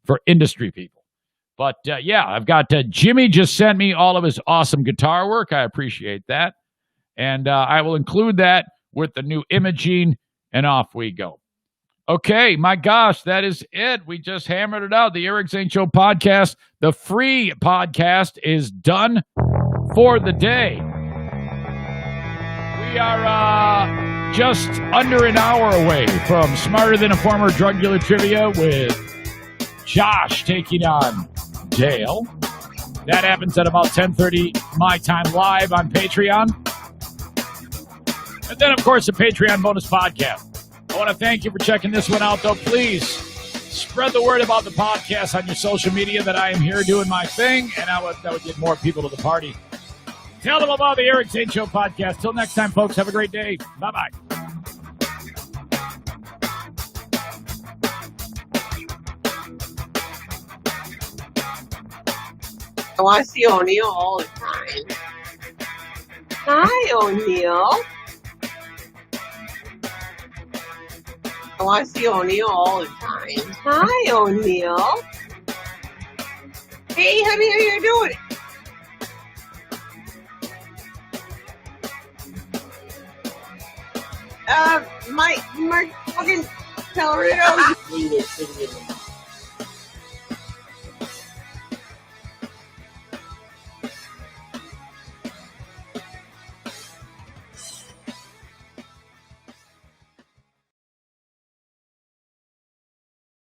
[SPEAKER 1] for industry people. But I've got Jimmy just sent me all of his awesome guitar work. I appreciate that. And I will include that with the new imaging, and off we go. Okay, my gosh, that is it. We just hammered it out. The Eric Zane Show podcast, the free podcast, is done for the day. We are just under an hour away from Smarter Than a Former Drug Dealer Trivia with Josh taking on Dale. That happens at about 10:30 my time live on Patreon. And then, of course, the Patreon bonus podcast. I want to thank you for checking this one out, though. Please spread the word about the podcast on your social media that I am here doing my thing, and that would get more people to the party. Tell them about the Eric Zane Show podcast. Till next time, folks, have a great day. Bye-bye.
[SPEAKER 2] Oh, I see O'Neill all the time. Hi, O'Neill. Oh, I see O'Neill all the time. Hi, O'Neill. Hey, honey, how you doing? My fucking Colorado.